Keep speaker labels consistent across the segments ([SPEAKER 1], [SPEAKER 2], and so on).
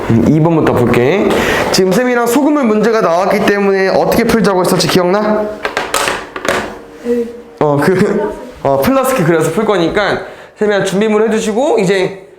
[SPEAKER 1] 2번부터 볼게. 지금 쌤이랑 소금물 문제가 나왔기 때문에 어떻게 풀자고 했었지? 기억나? 플라스틱 그려서 풀 거니까 쌤이랑 준비물 해주시고 이제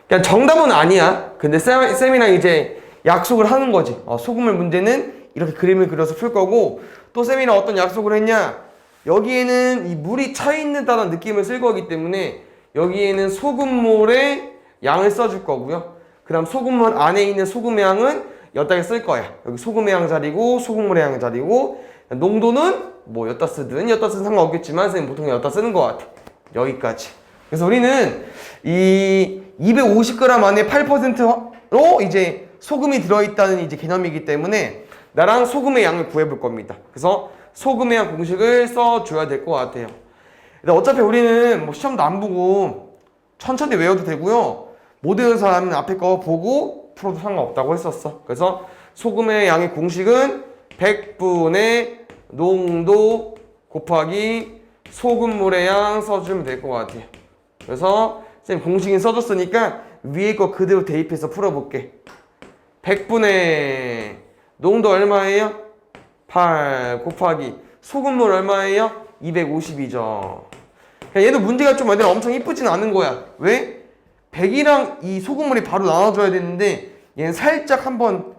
[SPEAKER 1] 그냥 정답은 아니야. 근데 쌤이랑 이제 약속을 하는 거지. 소금물 문제는 이렇게 그림을 그려서 풀 거고, 또 쌤이랑 어떤 약속을 했냐? 여기에는 이 물이 차 있는다는 느낌을 쓸 거기 때문에 여기에는 소금물의 양을 써줄 거고요. 그 다음 소금물 안에 있는 소금의 양은 여기다가 쓸 거야. 여기 소금의 양 자리고 소금물의 양 자리고, 농도는 뭐 여기다 쓰든 여기다 쓰든 상관없겠지만 선생님 보통 여기다 쓰는 것 같아. 여기까지. 그래서 우리는 이 250g 안에 8%로 이제 소금이 들어있다는 이제 개념이기 때문에 나랑 소금의 양을 구해볼 겁니다. 그래서 소금의 양 공식을 써줘야 될 것 같아요. 어차피 우리는 뭐 시험도 안 보고 천천히 외워도 되고요. 못 외우는 사람은 앞에 거 보고 풀어도 상관없다고 했었어. 그래서 소금의 양의 공식은 100분의 농도 곱하기 소금물의 양 써주면 될 것 같아요. 그래서 선생님 공식이 써줬으니까 위에 거 그대로 대입해서 풀어볼게. 100분의 농도 얼마예요? 8 곱하기 소금물 얼마예요? 250이죠. 얘도 문제가 좀 엄청 이쁘진 않은 거야. 왜? 100이랑 이 소금물이 바로 나눠줘야 되는데 얘는 살짝 한번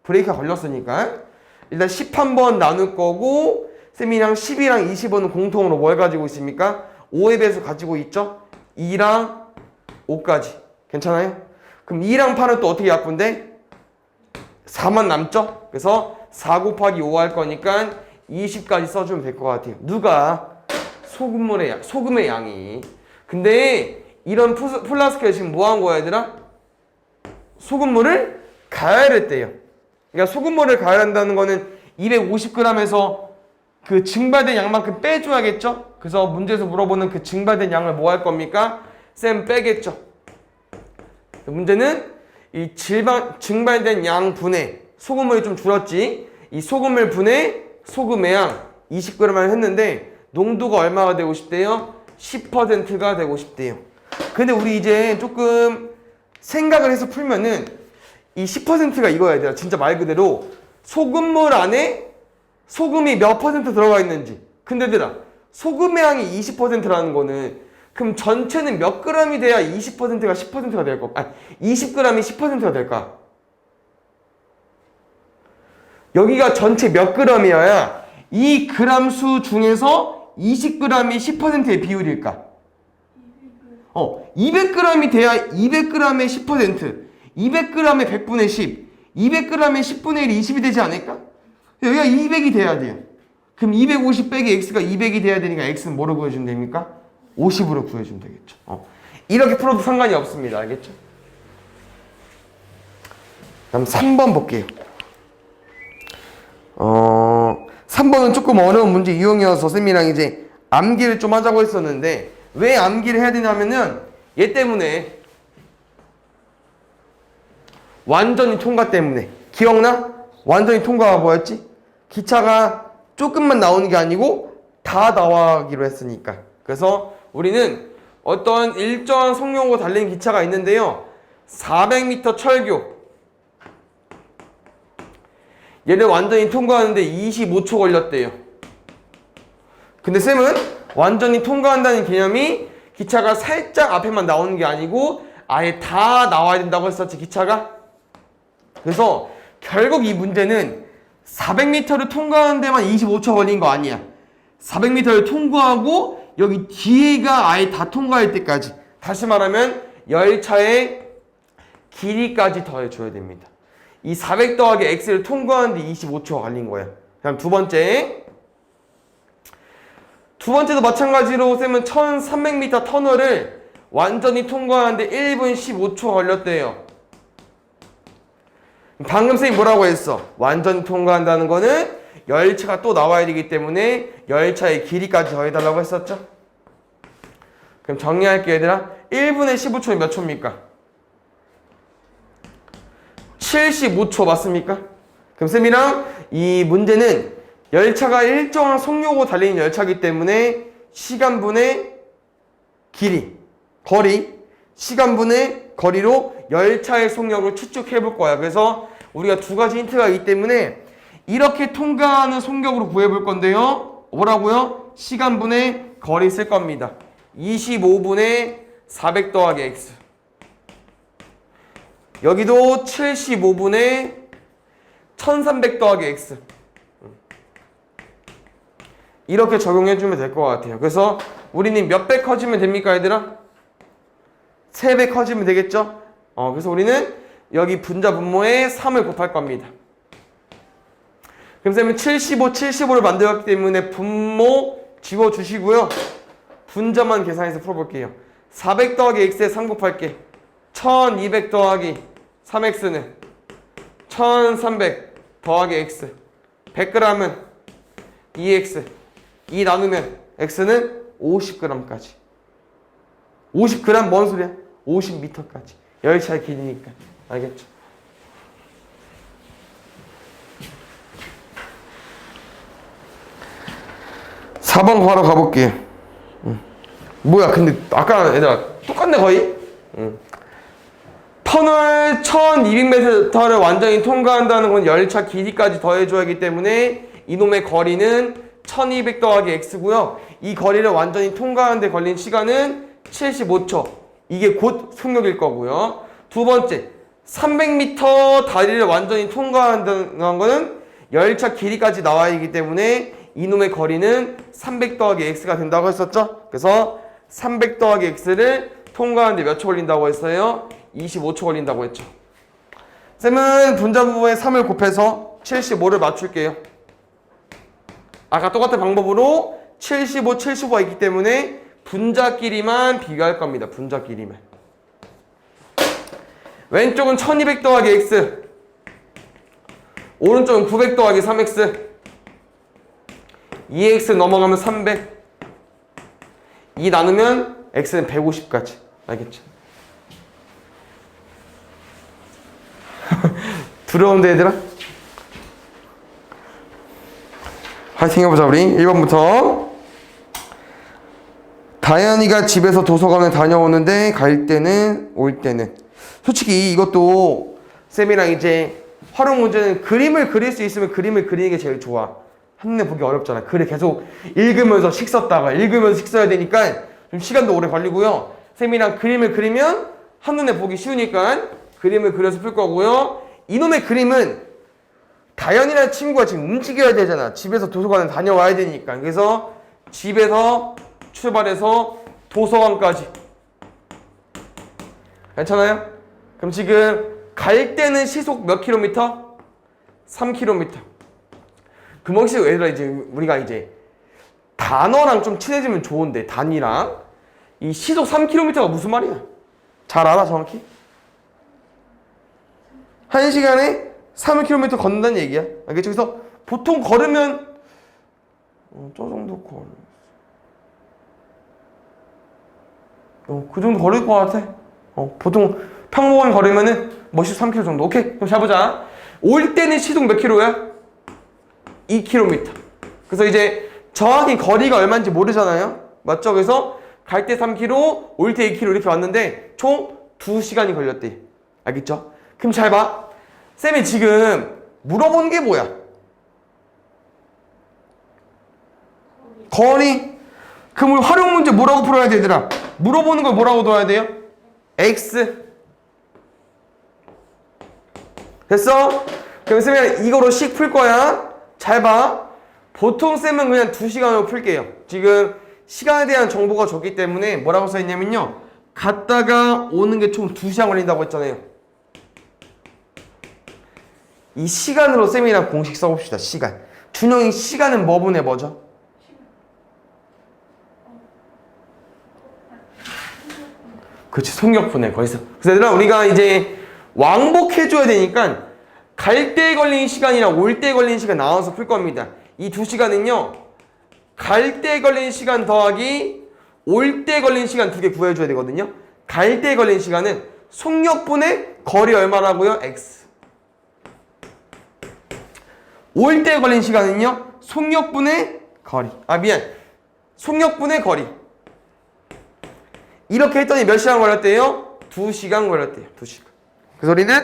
[SPEAKER 1] 브레이크가 걸렸으니까 일단 10 한번 나눌 거고, 쌤이랑 10이랑 20은 공통으로 뭘 가지고 있습니까? 5의 배수 가지고 있죠? 2랑 5까지. 괜찮아요? 그럼 2랑 8은 또 어떻게 약분돼? 4만 남죠? 그래서 4 곱하기 5 할 거니까 20까지 써주면 될 것 같아요. 누가? 소금의 양이. 근데 이런 플라스크에 지금 뭐 한 거야, 얘들아? 소금물을 가열했대요. 그러니까 소금물을 가열한다는 거는 250g에서 그 증발된 양만큼 빼줘야겠죠? 그래서 문제에서 물어보는 그 증발된 양을 뭐 할 겁니까? 쌤 빼겠죠. 문제는 이 증발된 양 분의 소금물이 좀 줄었지. 이 소금물 분의 소금의 양 20g을 했는데 농도가 얼마가 되고 싶대요? 10%가 되고 싶대요. 근데 우리 이제 조금 생각을 해서 풀면은 이 10%가 이거야 돼요. 진짜 말 그대로 소금물 안에 소금이 몇 퍼센트 들어가 있는지. 근데 얘들아, 소금의 양이 20%라는 거는 그럼 전체는 몇 g이 돼야 20%가 10%가 될까? 20g이 10%가 될까? 여기가 전체 몇 g이어야 이 그램 수 중에서 20g이 10%의 비율일까? 200g이 돼야 200g의 10%, 200g의 100분의 10, 200g의 10분의 1이 20이 되지 않을까? 여기가 200이 돼야 돼요. 그럼 250 빼기 x가 200이 돼야 되니까 x는 뭐로 구해주면 됩니까? 50으로 구해주면 되겠죠. 이렇게 풀어도 상관이 없습니다. 알겠죠? 그럼 3번 볼게요. 3번은 조금 어려운 문제 유형이어서 쌤이랑 이제 암기를 좀 하자고 했었는데, 왜 암기를 해야 되냐면은 얘 때문에, 완전히 통과 때문에. 기억나? 완전히 통과가 뭐였지? 기차가 조금만 나오는 게 아니고 다 나가기로 했으니까. 그래서 우리는 어떤 일정한 속력으로 달리는 기차가 있는데요, 400m 철교, 얘를 완전히 통과하는데 25초 걸렸대요. 근데 쌤은 완전히 통과한다는 개념이 기차가 살짝 앞에만 나오는 게 아니고 아예 다 나와야 된다고 했었지, 기차가. 그래서 결국 이 문제는 400m를 통과하는 데만 25초 걸린 거 아니야. 400m를 통과하고 여기 뒤에가 아예 다 통과할 때까지, 다시 말하면 열차의 길이까지 더해줘야 됩니다. 이 400 더하기 x를 통과하는데 25초가 걸린 거야. 그다음 두 번째도 마찬가지로 쌤은 1300m 터널을 완전히 통과하는데 1분 15초 걸렸대요. 방금 쌤이 뭐라고 했어? 완전히 통과한다는 거는 열차가 또 나와야 되기 때문에 열차의 길이까지 더해달라고 했었죠? 그럼 정리할게요, 얘들아. 1분에 15초면 몇 초입니까? 75초 맞습니까? 그럼 쌤이랑 이 문제는 열차가 일정한 속력으로 달리는 열차이기 때문에 시간분의 길이, 거리, 시간분의 거리로 열차의 속력을 추측해 볼 거야. 그래서 우리가 두 가지 힌트가 있기 때문에 이렇게 통과하는 속력으로 구해 볼 건데요. 뭐라고요? 시간분의 거리 쓸 겁니다. 25분의 400 더하기 x. 여기도 75분의 1300 더하기 x. 이렇게 적용해주면 될 것 같아요. 그래서 우리는 몇 배 커지면 됩니까, 얘들아? 3배 커지면 되겠죠? 그래서 우리는 여기 분자 분모에 3을 곱할 겁니다. 그럼 쌤은 75, 75를 만들었기 때문에 분모 지워주시고요. 분자만 계산해서 풀어볼게요. 400 더하기 x에 3 곱할게. 1200 더하기 3x는 1300 더하기 x. 100g은 2x. 2 나누면 x는 50g까지. 50g 뭔 소리야? 50m까지. 열차의 길이니까. 알겠죠? (4번) 바로 가볼게요. 뭐야 근데 아까 얘들아 똑같네 거의. 터널 1200m를 완전히 통과한다는 건 열차 길이까지 더해줘야 하기 때문에 이놈의 거리는 1200 더하기 x고요. 이 거리를 완전히 통과하는 데 걸린 시간은 75초. 이게 곧 속력일 거고요. 두 번째, 300m 다리를 완전히 통과한다는 거는 열차 길이까지 나와야 하기 때문에 이놈의 거리는 300 더하기 x가 된다고 했었죠? 그래서 300 더하기 x를 통과하는데 몇 초 걸린다고 했어요? 25초 걸린다고 했죠. 쌤은 분자 부분에 3을 곱해서 75를 맞출게요. 아까 똑같은 방법으로 75, 75가 있기 때문에 분자끼리만 비교할 겁니다. 분자끼리만. 왼쪽은 1200 더하기 x, 오른쪽은 900 더하기 3x. 2x 넘어가면 300. 2 나누면 x는 150까지. 알겠죠? 두려운데 얘들아? 화이팅 해보자 우리. 1번부터. 다현이가 집에서 도서관에 다녀오는데 갈 때는 올 때는. 솔직히 이것도 쌤이랑 이제 활용 문제는 그림을 그릴 수 있으면 그림을 그리는 게 제일 좋아. 한눈에 보기 어렵잖아. 글을 계속 읽으면서 식 썼다가 읽으면서 식 써야 되니까 좀 시간도 오래 걸리고요. 쌤이랑 그림을 그리면 한눈에 보기 쉬우니까 그림을 그려서 풀 거고요. 이놈의 그림은 다현이라는 친구가 지금 움직여야 되잖아. 집에서 도서관에 다녀와야 되니까. 그래서 집에서 출발해서 도서관까지. 괜찮아요? 그럼 지금 갈 때는 시속 몇 킬로미터? 3km. 금방식 얘들아 이제 우리가 이제 단어랑 좀 친해지면 좋은데 단위랑 이 시속 3km가 무슨 말이야? 잘 알아 정확히? 1시간에 3km 걷는다는 얘기야. 알겠죠? 그래서 보통 걸으면 저 정도 그 정도 걸을 것 같아. 보통 평범한 걸으면은 뭐 13km 정도. 오케이? 그럼 잘 보자. 올 때는 시속 몇 킬로야? 2km. 그래서 이제 정확히 거리가 얼마인지 모르잖아요. 맞죠? 그래서 갈 때 3km, 올 때 2km 이렇게 왔는데 총 2시간이 걸렸대. 알겠죠? 그럼 잘 봐. 쌤이 지금 물어본 게 뭐야? 거리. 그럼 우리 활용 문제 뭐라고 풀어야 되더라? 물어보는 걸 뭐라고 둬야 돼요? x. 됐어? 그럼 쌤이 이거로 식 풀 거야. 잘 봐. 보통 쌤은 그냥 2시간으로 풀게요. 지금 시간에 대한 정보가 적기 때문에 뭐라고 써있냐면요. 갔다가 오는 게 총 2시간 걸린다고 했잖아요. 이 시간으로 쌤이랑 공식 써봅시다. 시간. 준영이 시간은 뭐 분의 뭐죠? 그렇지. 속력분해. 거기서. 그래서 얘들아 우리가 이제 왕복해줘야 되니까 갈 때 걸린 시간이랑 올 때 걸린 시간 나눠서 풀 겁니다. 이 2시간은요. 갈 때 걸린 시간 더하기 올 때 걸린 시간 2개 구해줘야 되거든요. 갈 때 걸린 시간은 속력분의 거리 얼마라고요? x. 올 때 걸린 시간은요. 속력분의 거리. 속력분의 거리. 이렇게 했더니 몇 시간 걸렸대요? 2시간 걸렸대요. 2시간. 그 소리는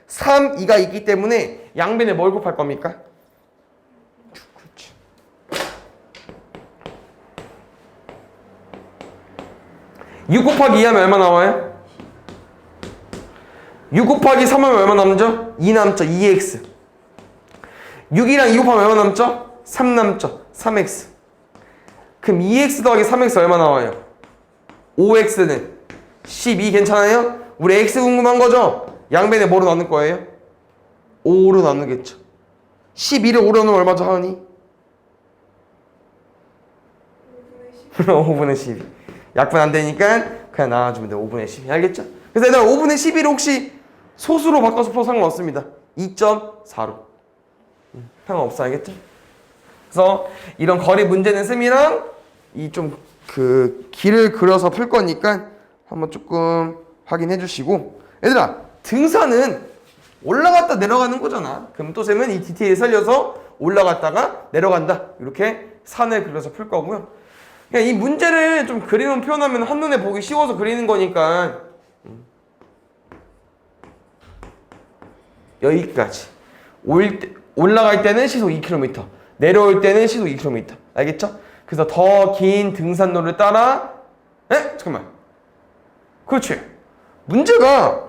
[SPEAKER 1] 3, 2가 있기 때문에 양변에 뭘 곱할 겁니까? 그렇지. 6 곱하기 2 하면 얼마 나와요? 6 곱하기 3 하면 얼마 남죠? 2 남죠. 2x. 6이랑 2 곱하면 얼마 남죠? 3 남죠. 3x. 그럼 2x 더하기 3x 얼마 나와요? 5x는 12 괜찮아요? 우리 x 궁금한 거죠? 양변에 뭐로 나눌 거예요? 5로 나누겠죠. 12를 5로 나누면 얼마죠, 하은이? 5분의 12. 약분 안 되니까 그냥 나눠주면 돼. 5분의 12. 알겠죠? 그래서 얘들아 5분의 11을 혹시 소수로 바꿔서 풀어도 상관없습니다. 2.4로. 상관없어. 알겠죠? 그래서 이런 거리 문제는 쌤이랑 이 좀 그 길을 그려서 풀 거니까 한번 조금 확인해 주시고, 얘들아 등산은 올라갔다 내려가는 거잖아. 그럼 또 쌤은 이 디테일 살려서 올라갔다가 내려간다 이렇게 산을 그려서 풀 거고요. 그냥 이 문제를 좀 그림으로 표현하면 한눈에 보기 쉬워서 그리는 거니까 여기까지. 올라갈 때는 시속 2km, 내려올 때는 시속 2km. 알겠죠? 그래서 더 긴 등산로를 따라, 잠깐만. 그렇지. 문제가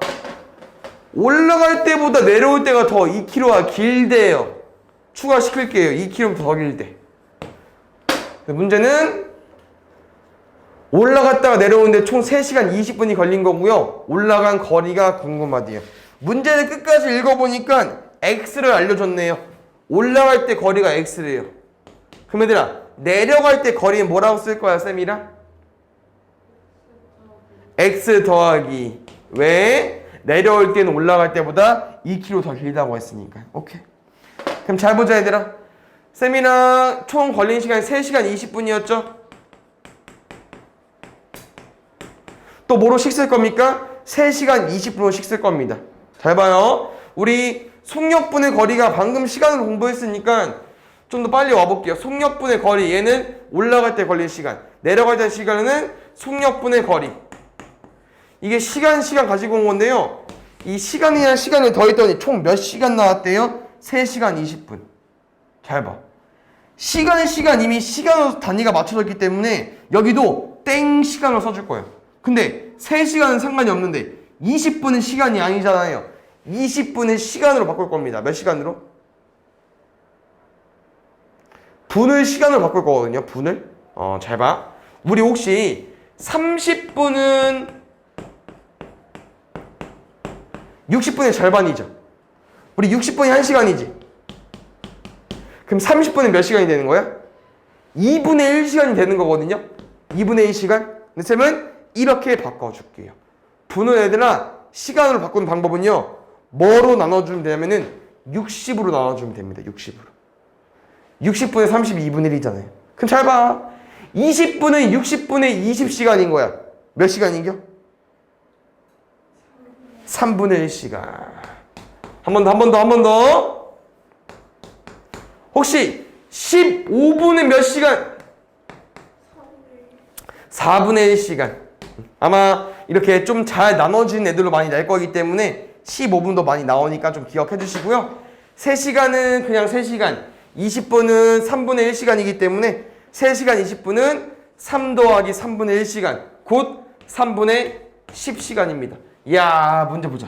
[SPEAKER 1] 올라갈 때보다 내려올 때가 더 2km가 길대요. 추가시킬게요. 2km 더 길대. 문제는 올라갔다가 내려오는데 총 3시간 20분이 걸린 거고요. 올라간 거리가 궁금하대요. 문제를 끝까지 읽어보니까 x를 알려줬네요. 올라갈 때 거리가 x래요. 그럼 얘들아 내려갈 때 거리는 뭐라고 쓸 거야, 쌤이랑? x 더하기. 왜? 내려올 때는 올라갈 때보다 2km 더 길다고 했으니까. 오케이. 그럼 잘 보자, 얘들아. 쌤이랑 총 걸린 시간이 3시간 20분이었죠? 또 뭐로 식 쓸 겁니까? 3시간 20분으로 식 쓸 겁니다. 잘 봐요. 우리 속력분의 거리가 방금 시간으로 공부했으니까 좀 더 빨리 와볼게요. 속력분의 거리, 얘는 올라갈 때 걸린 시간, 내려갈 때 시간은 속력분의 거리. 이게 시간 가지고 온 건데요. 이 시간이랑 시간을 더했더니 총 몇 시간 나왔대요? 3시간 20분. 잘 봐. 시간 이미 시간으로 단위가 맞춰졌기 때문에 여기도 땡 시간으로 써줄 거예요. 근데 3시간은 상관이 없는데 20분은 시간이 아니잖아요. 20분은 시간으로 바꿀 겁니다. 몇 시간으로? 분을 시간으로 바꿀 거거든요. 분을. 잘 봐. 우리 혹시 30분은 60분의 절반이죠. 우리 60분이 1시간이지. 그럼 30분은 몇 시간이 되는 거야? 2분의 1시간이 되는 거거든요. 2분의 1시간. 근데 쌤은 이렇게 바꿔줄게요. 분을 얘들아 시간으로 바꾸는 방법은요. 뭐로 나눠주면 되냐면은 60으로 나눠주면 됩니다. 60으로. 60분에 32분의 1이잖아요. 그럼 잘 봐. 20분은 60분의 20시간인 거야. 몇 시간인겨? 3분의 1시간. 한 번 더. 혹시 15분은 몇 시간? 4분의 1시간. 아마 이렇게 좀 잘 나눠진 애들로 많이 낼 거기 때문에 15분도 많이 나오니까 좀 기억해 주시고요. 3시간은 그냥 3시간. 20분은 3분의 1시간이기 때문에 3시간 20분은 3 더하기 3분의 1시간. 곧 3분의 10시간입니다. 이야, 문제 보자.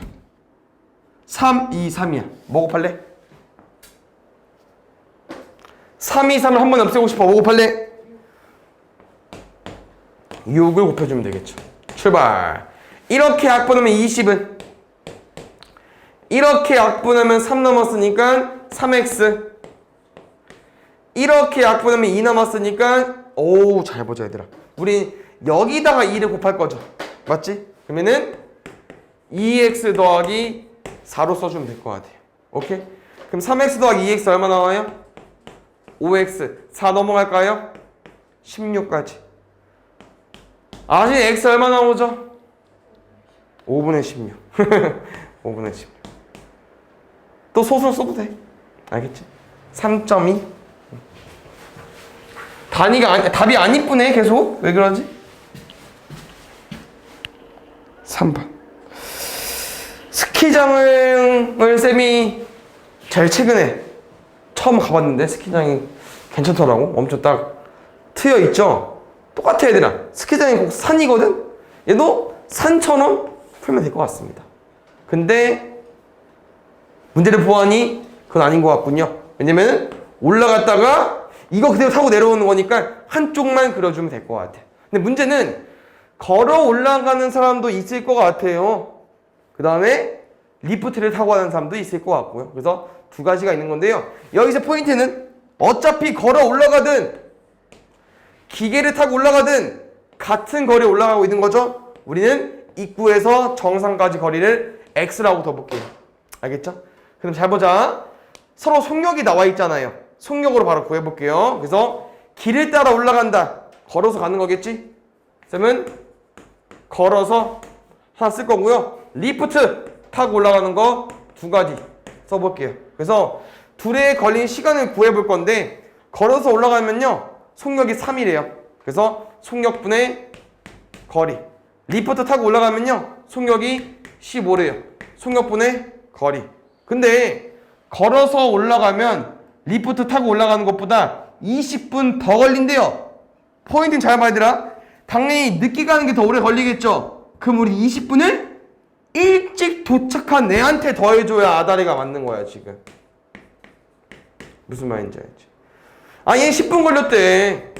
[SPEAKER 1] 3, 2, 3이야. 뭐 곱할래? 3, 2, 3을 한 번에 없애고 싶어. 뭐 곱할래? 6을 곱해주면 되겠죠. 출발. 이렇게 약분하면 20은? 이렇게 약분하면 3 남았으니까 3x. 이렇게 약분하면 2 남았으니까 오우 잘 보자 얘들아. 우리 여기다가 2를 곱할 거죠. 맞지? 그러면은 2x 더하기 4로 써주면 될 것 같아요. 오케이? 그럼 3x 더하기 2x 얼마 나와요? 5x. 4 넘어갈까요? 16까지. 아직 x 얼마 나오죠? 5분의 16. 5분의 16. 또 소수로 써도 돼. 알겠지? 3.2. 답이 안 이쁘네 계속. 왜 그러지? 3번. 스키장을 쌤이 제일 최근에 처음 가봤는데 스키장이 괜찮더라고. 엄청 딱 트여 있죠. 똑같아 얘들아. 스키장이 꼭 산이거든. 얘도 산처럼 풀면 될 것 같습니다. 근데 문제를 보아하니 그건 아닌 것 같군요. 왜냐면 올라갔다가 이거 그대로 타고 내려오는 거니까 한쪽만 그려주면 될 것 같아. 근데 문제는 걸어 올라가는 사람도 있을 것 같아요. 그 다음에 리프트를 타고 가는 사람도 있을 것 같고요. 그래서 두 가지가 있는 건데요. 여기서 포인트는 어차피 걸어 올라가든 기계를 타고 올라가든 같은 거리에 올라가고 있는 거죠. 우리는 입구에서 정상까지 거리를 x라고 둬볼게요. 알겠죠? 그럼 잘 보자. 서로 속력이 나와 있잖아요. 속력으로 바로 구해볼게요. 그래서 길을 따라 올라간다. 걸어서 가는 거겠지? 쌤은 걸어서 하나 쓸 거고요. 리프트 타고 올라가는 거 두 가지 써볼게요. 그래서 둘에 걸린 시간을 구해볼 건데 걸어서 올라가면요. 속력이 3이래요. 그래서 속력분의 거리. 리프트 타고 올라가면요. 속력이 15래요. 속력분의 거리. 근데 걸어서 올라가면 리프트 타고 올라가는 것보다 20분 더 걸린대요. 포인트는 잘 봐야 되라. 당연히 늦게 가는 게 더 오래 걸리겠죠. 그럼 우리 20분을 일찍 도착한 애한테 더해줘야 아다리가 맞는 거야 지금. 무슨 말인지 알지? 아, 얘 10분 걸렸대.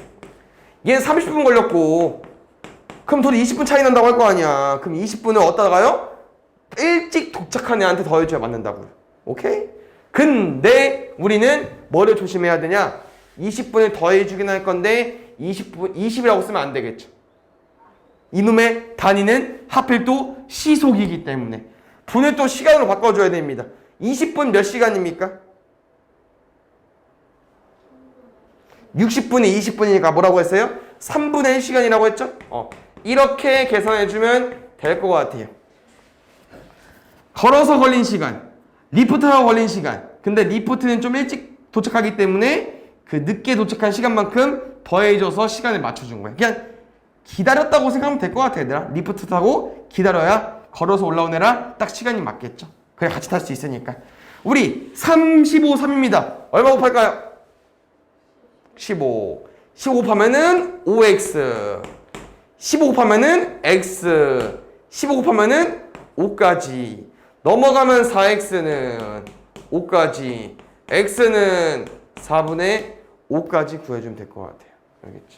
[SPEAKER 1] 얘는 30분 걸렸고. 그럼 둘이 20분 차이 난다고 할 거 아니야. 그럼 20분을 어디다 가요? 일찍 도착한 애한테 더해줘야 맞는다고요. 오케이? 근데 우리는 뭐를 조심해야 되냐? 20분을 더해주긴 할 건데 20이라고 쓰면 안 되겠죠. 이놈의 단위는 하필 또 시속이기 때문에 분을 또 시간으로 바꿔줘야 됩니다. 20분 몇 시간입니까? 60분이 20분이니까 뭐라고 했어요? 3분의 1시간이라고 했죠? 이렇게 계산해주면 될 것 같아요. 걸어서 걸린 시간, 리프트하고 걸린 시간. 근데 리프트는 좀 일찍 도착하기 때문에 그 늦게 도착한 시간만큼 더해줘서 시간을 맞춰준 거예요. 그냥 기다렸다고 생각하면 될 것 같아 얘들아. 리프트 타고 기다려야 걸어서 올라온 애랑 딱 시간이 맞겠죠. 그래 같이 탈 수 있으니까. 우리 35, 3입니다. 얼마 곱할까요? 15. 15 곱하면은 5x. 15 곱하면은 x. 15 곱하면은 5까지. 넘어가면 4x는 5까지. x는 4분의 5까지 구해주면 될 것 같아요. 알겠지?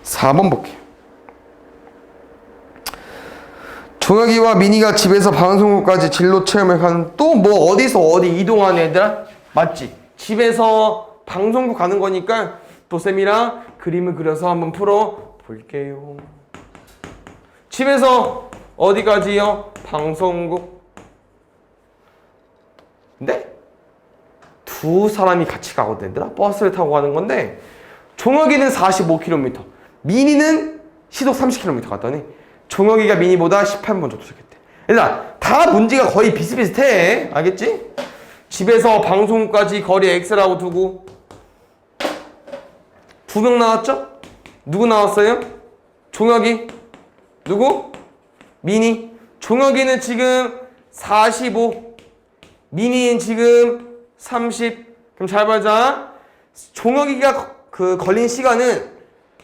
[SPEAKER 1] (4번) 볼게요. 종혁이와 민이가 집에서 방송국까지 진로 체험을 가는. 또 뭐 어디서 어디 이동하는 애들아? 맞지? 집에서 방송국 가는 거니까 또 쌤이랑 그림을 그려서 한번 풀어 볼게요. 집에서 어디까지요? 방송국. 근데 두 사람이 같이 가거든 얘들아. 버스를 타고 가는 건데 종혁이는 45km, 민이는 시속 30km 갔더니 종혁이가 민이보다 18분 먼저 도착했대. 얘들아 다 문제가 거의 비슷비슷해. 알겠지? 집에서 방송까지 거리 x라고 두고 두 명 나왔죠? 누구 나왔어요? 종혁이. 누구? 민이. 종혁이는 지금 45, 민이는 지금 30. 그럼 잘 봐자. 종혁이가 그 걸린 시간은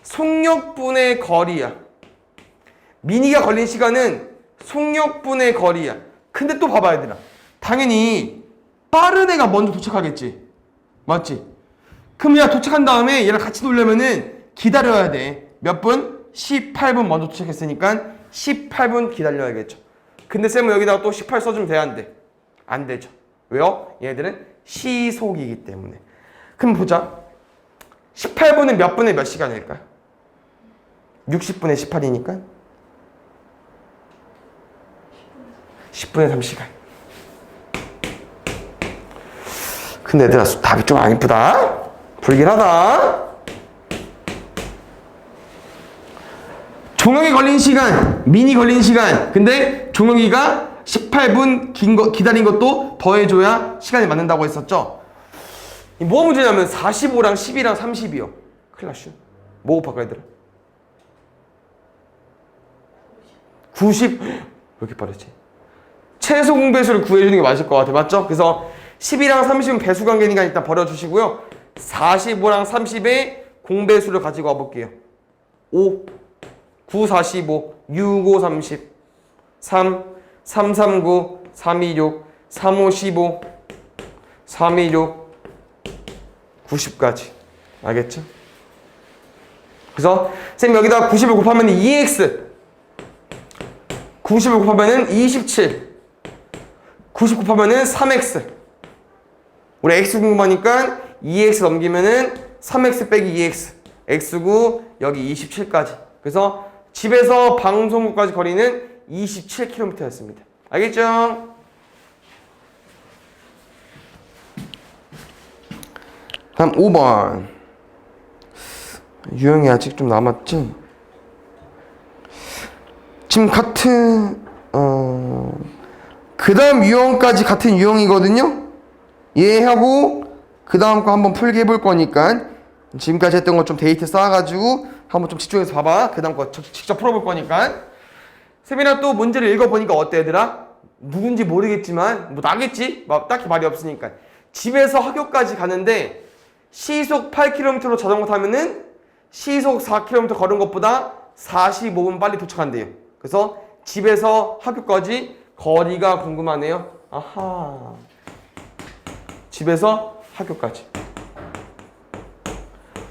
[SPEAKER 1] 속력분의 거리야. 민이가 걸린 시간은 속력분의 거리야. 근데 또 봐봐 얘들아. 당연히 빠른 애가 먼저 도착하겠지. 맞지? 그럼 얘가 도착한 다음에 얘랑 같이 놀려면은 기다려야 돼. 몇 분? 18분 먼저 도착했으니까 18분 기다려야겠죠. 근데 쌤은 여기다가 또 18 써주면 돼? 안 돼? 안 되죠. 왜요? 얘들은 시속이기 때문에. 그럼 보자. 18분은 몇 분의 몇 시간일까? 60분의 18이니까 10분의 3시간. 근데 얘들아 답이 좀 안 이쁘다. 불길하다. 종혁이 걸린 시간, 민이 걸린 시간. 근데 종혁이가 18분 기다린 것도 더해줘야 시간이 맞는다고 했었죠. 뭐가 문제냐면 45랑 10이랑 30이요. 큰일 났슈. 뭐 곱할까 얘들아? 왜 이렇게 빠르지? 최소 공배수를 구해주는 게 맞을 것 같아. 맞죠? 그래서 10이랑 30은 배수 관계니까 일단 버려주시고요. 45랑 30의 공배수를 가지고 와볼게요. 5, 9, 45, 6, 5, 30, 3, 3, 3, 9, 3, 2, 6, 3, 5, 15, 3, 2, 6, 90까지. 알겠죠? 그래서 쌤 여기다 90을 곱하면 2x, 90을 곱하면 27, 90 곱하면 3x. 우리 x 궁금하니까 2x 넘기면은 3x 빼기 2x, x9 여기 27까지. 그래서 집에서 방송국까지 거리는 27km였습니다. 알겠죠? 다음 5번. 유형이 아직 좀 남았지? 지금 같은 그 다음 유형까지 같은 유형이거든요? 얘하고 그 다음 거 한번 풀게 해볼 거니까 지금까지 했던 거 좀 데이터 쌓아가지고 한번 좀 집중해서 봐봐. 그 다음 거 직접 풀어볼 거니까. 세빈아 또 문제를 읽어보니까 어때 얘들아? 누군지 모르겠지만 뭐 나겠지? 딱히 말이 없으니까. 집에서 학교까지 가는데 시속 8km로 자전거 타면은 시속 4km 걸은 것보다 45분 빨리 도착한대요. 그래서 집에서 학교까지 거리가 궁금하네요. 아하. 집에서 학교까지.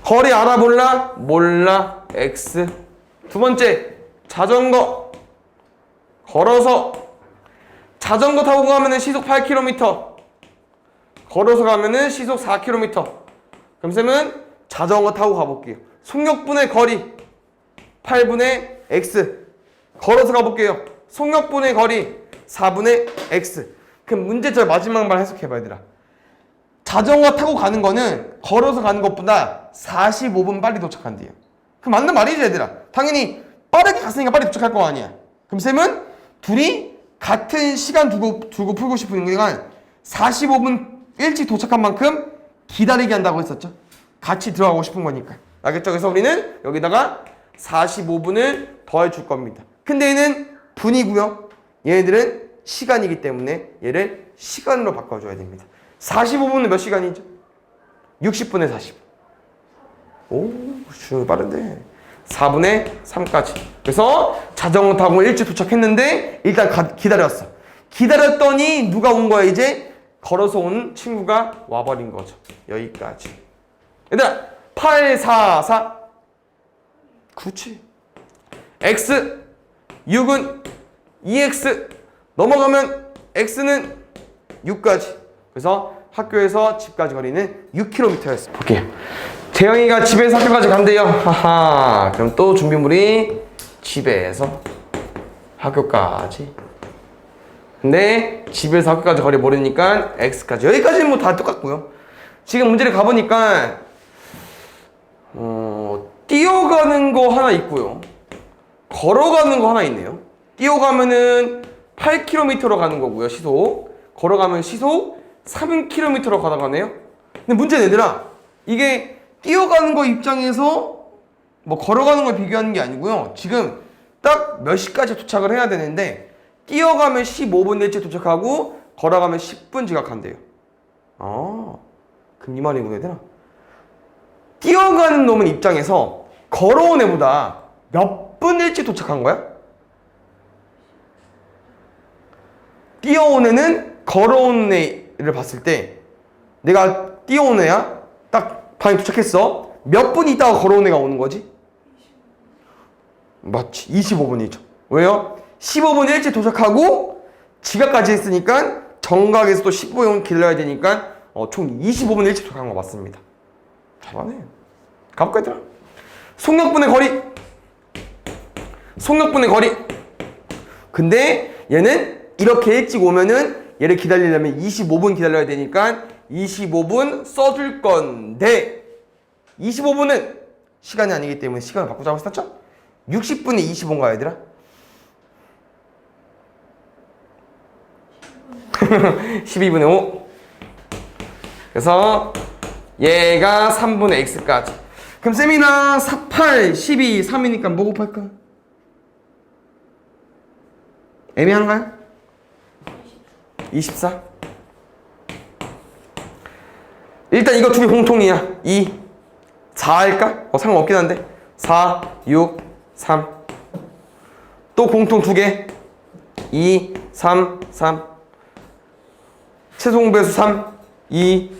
[SPEAKER 1] 거리 알아 몰라? 몰라. X. 두 번째, 자전거. 걸어서. 자전거 타고 가면은 시속 8km. 걸어서 가면은 시속 4km. 그럼 쌤은 자전거 타고 가볼게요. 속력분의 거리 8분의 x. 걸어서 가볼게요. 속력분의 거리 4분의 x. 그럼 문제점 마지막 말 해석해봐 얘들아. 자전거 타고 가는 거는 걸어서 가는 것보다 45분 빨리 도착한대요. 그럼 맞는 말이지 얘들아. 당연히 빠르게 갔으니까 빨리 도착할 거 아니야. 그럼 쌤은 둘이 같은 시간 두고 풀고 싶은 게 45분 일찍 도착한 만큼 기다리게 한다고 했었죠. 같이 들어가고 싶은 거니까. 알겠죠? 그래서 우리는 여기다가 45분을 더해줄 겁니다. 근데 얘는 분이고요. 얘네들은 시간이기 때문에 얘를 시간으로 바꿔줘야 됩니다. 45분은 몇 시간이죠? 60분의 40. 오, 빠른데. 4분의 3까지. 그래서 자전거 타고 일찍 도착했는데 일단 기다렸어. 기다렸더니 누가 온 거야 이제? 걸어서 온 친구가 와버린 거죠. 여기까지. 얘들아 8, 4, 4 그렇지. X 6은 2X 넘어가면 X는 6까지. 그래서 학교에서 집까지 거리는 6km였어. 볼게요. 재영이가 집에서 학교까지 간대요. 하하. 그럼 또 준비물이 집에서 학교까지. 근데 집에서 학교까지 거리 모르니까 X까지. 여기까지는 뭐 다 똑같고요. 지금 문제를 가보니까 뛰어가는 거 하나 있고요. 걸어가는 거 하나 있네요. 뛰어가면은 8km로 가는 거고요. 시속. 걸어가면 시속 3km로 가다가네요. 근데 문제는 얘들아, 이게 뛰어가는 거 입장에서 뭐 걸어가는 걸 비교하는 게 아니고요. 지금 딱 몇 시까지 도착을 해야 되는데 뛰어가면 15분 일찍 도착하고 걸어가면 10분 지각한대요. 아, 그럼 이 말이구나 얘들아. 뛰어가는 놈은 입장에서 걸어온 애보다 몇 분 일찍 도착한 거야? 뛰어온 애는 걸어온 애를 봤을 때 내가 뛰어온 애야? 딱 방에 도착했어. 몇 분 있다가 걸어온 애가 오는 거지? 맞지. 25분이죠. 왜요? 15분 일찍 도착하고 지각까지 했으니까 정각에서 또 15분 기다려야 되니까 총 25분 일찍 도착한 거 맞습니다. 잘하네. 가볼까 얘들아? 속력분의 거리. 속력분의 거리. 근데 얘는 이렇게 일찍 오면은 얘를 기다리려면 25분 기다려야 되니까 25분 써줄 건데 25분은 시간이 아니기 때문에 시간을 바꾸자고 했었죠? 60분에 25인가 얘들아? 12분의 5. 그래서 얘가 3분의 x까지. 그럼 쌤이랑 4, 8, 12, 3이니까 뭐 곱할까? 애매한가요? 24. 일단 이거 두 개 공통이야. 2, 4 할까? 상관없긴 한데 4, 6, 3. 또 공통 두 개. 2, 3, 3. 최소 공배수 3, 2,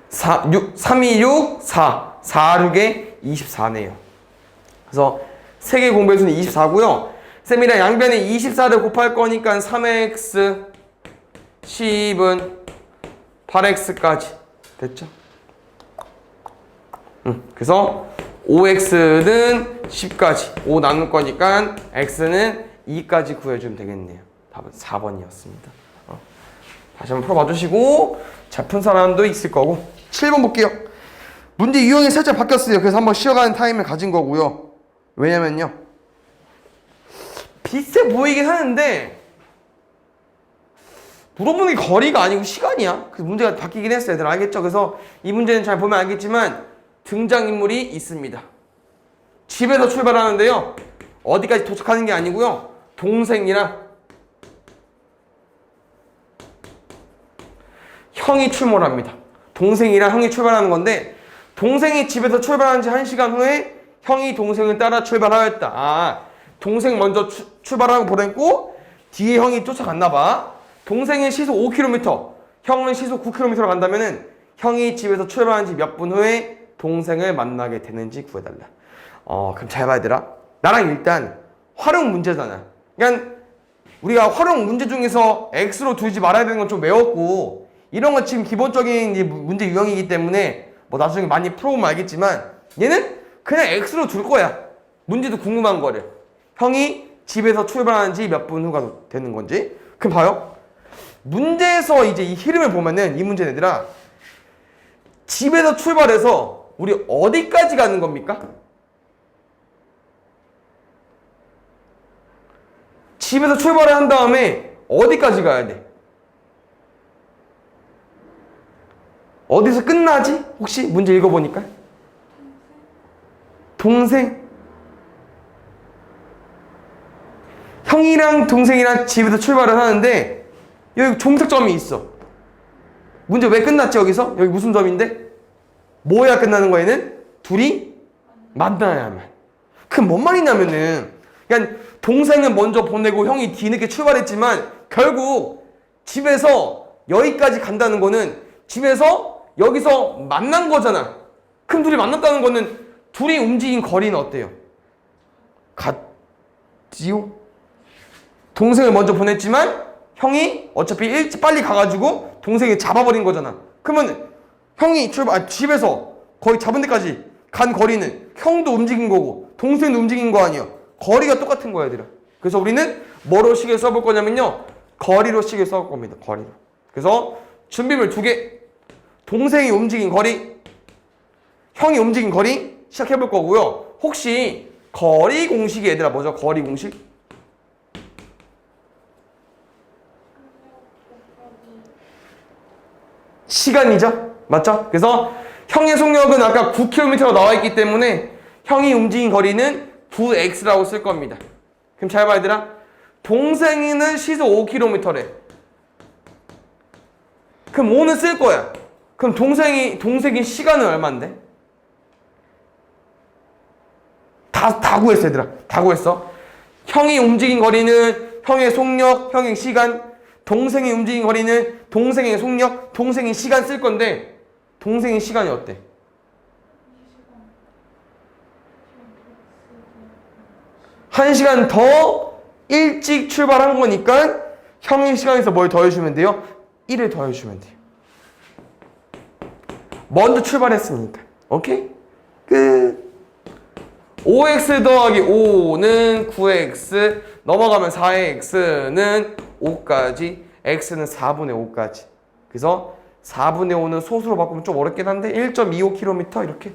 [SPEAKER 1] 4, 6, 3, 2, 6, 4. 4, 6에 24네요. 그래서 3개 공배수는 24고요. 쌤이랑 양변에 24를 곱할 거니까 3x 10은 8x까지 됐죠? 그래서 5x는 10까지 5 나눌 거니까 x는 2까지 구해주면 되겠네요. 답은 4번이었습니다. 다시 한번 풀어봐 주시고 잘 푼 사람도 있을 거고. 7번 볼게요. 문제 유형이 살짝 바뀌었어요. 그래서 한번 쉬어가는 타임을 가진 거고요. 왜냐면요, 비슷해 보이긴 하는데 물어보는 게 거리가 아니고 시간이야. 그래서 문제가 바뀌긴 했어요. 얘들 알겠죠? 그래서 이 문제는 잘 보면 알겠지만 등장인물이 있습니다. 집에서 출발하는데요, 어디까지 도착하는 게 아니고요, 동생이랑 형이 출몰합니다. 동생이랑 형이 출발하는 건데, 동생이 집에서 출발한 지 1시간 후에 형이 동생을 따라 출발하였다. 동생 먼저 출발하고 보냈고 뒤에 형이 쫓아갔나 봐. 동생은 시속 5km, 형은 시속 9km로 간다면은 형이 집에서 출발한 지 몇 분 후에 동생을 만나게 되는지 구해달라. 그럼 잘 봐야 되라. 나랑 일단 활용 문제잖아. 그러니까 우리가 활용 문제 중에서 X로 두지 말아야 되는 건 좀 외웠고, 이런 건 지금 기본적인 문제 유형이기 때문에 뭐 나중에 많이 풀어보면 알겠지만 얘는 그냥 X로 둘 거야. 문제도 궁금한 거를. 형이 집에서 출발한 지 몇 분 후가 되는 건지. 그럼 봐요. 문제에서 이제 이 흐름을 보면은 이 문제는 얘들아, 집에서 출발해서 우리 어디까지 가는 겁니까? 집에서 출발을 한 다음에 어디까지 가야 돼? 어디서 끝나지? 혹시 문제 읽어보니까? 동생. 형이랑 동생이랑 집에서 출발을 하는데 여기 종착점이 있어. 문제 왜 끝났지 여기서? 여기 무슨 점인데? 뭐야 끝나는 거에는? 둘이 만나야만. 그럼 뭔 말이냐면은, 그러니까 동생은 먼저 보내고 형이 뒤늦게 출발했지만 결국 집에서 여기까지 간다는 거는 집에서 여기서 만난 거잖아. 그럼 둘이 만났다는 거는 둘이 움직인 거리는 어때요? 같지요? 동생을 먼저 보냈지만 형이 어차피 빨리 가가지고 동생이 잡아버린 거잖아. 그러면 형이 집에서 거의 잡은 데까지 간 거리는 형도 움직인 거고 동생도 움직인 거 아니야. 거리가 똑같은 거야, 얘들아. 그래서 우리는 뭐로 식을 써볼 거냐면요, 거리로 식을 써볼 겁니다. 거리로. 그래서 준비물 2개. 동생이 움직인 거리, 형이 움직인 거리 시작해볼 거고요. 혹시 거리 공식이 얘들아 뭐죠? 거리 공식? 시간이죠? 맞죠? 그래서 형의 속력은 아까 9km로 나와 있기 때문에 형이 움직인 거리는 9x라고 쓸 겁니다. 그럼 잘 봐, 얘들아. 동생이는 시속 5km래. 그럼 5는 쓸 거야. 그럼 동생이 시간은 얼만데? 다 구했어, 얘들아. 다 구했어. 형이 움직인 거리는 형의 속력, 형의 시간. 동생이 움직인 거리는 동생의 속력, 동생의 시간 쓸 건데, 동생의 시간이 어때? 한 시간 더 일찍 출발한 거니까 형의 시간에서 뭘 더해주면 돼요? 1을 더해주면 돼요. 먼저 출발했으니까. 오케이? 끝. 5x 더하기 5는 9x, 넘어가면 4의 x는 5까지, x는 4분의 5까지. 그래서 4분의 5는 소수로 바꾸면 좀 어렵긴 한데 1.25km 이렇게.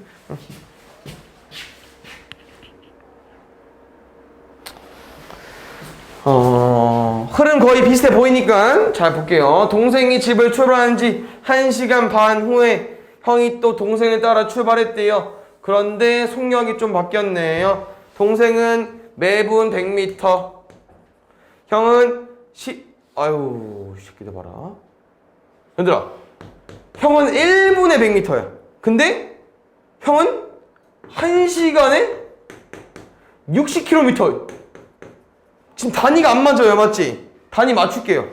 [SPEAKER 1] 흐름 거의 비슷해 보이니까 잘 볼게요. 동생이 집을 출발한 지 1시간 반 후에 형이 또 동생을 따라 출발했대요. 그런데 속력이 좀 바뀌었네요. 동생은 매분 100m. 형은 아유, 이 새끼들 봐라. 얘들아, 형은 1분에 100m야. 근데 형은 1시간에 60km. 지금 단위가 안 맞아요, 맞지? 단위 맞출게요.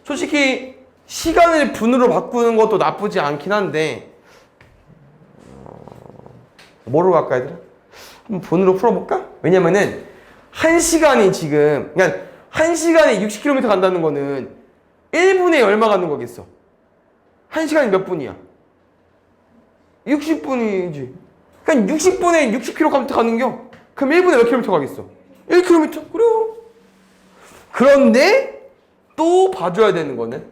[SPEAKER 1] 솔직히 시간을 분으로 바꾸는 것도 나쁘지 않긴 한데 뭐로 갈까, 얘들아? 한번 분으로 풀어볼까? 왜냐면은 1시간이 지금, 그러니까 1시간에 60km 간다는 거는 1분에 얼마 가는 거겠어? 1시간이 몇 분이야? 60분이지. 그러니까 60분에 60km 가는겨? 그럼 1분에 몇 킬로미터 가겠어? 1km? 그래요. 그런데 또 봐줘야 되는 거는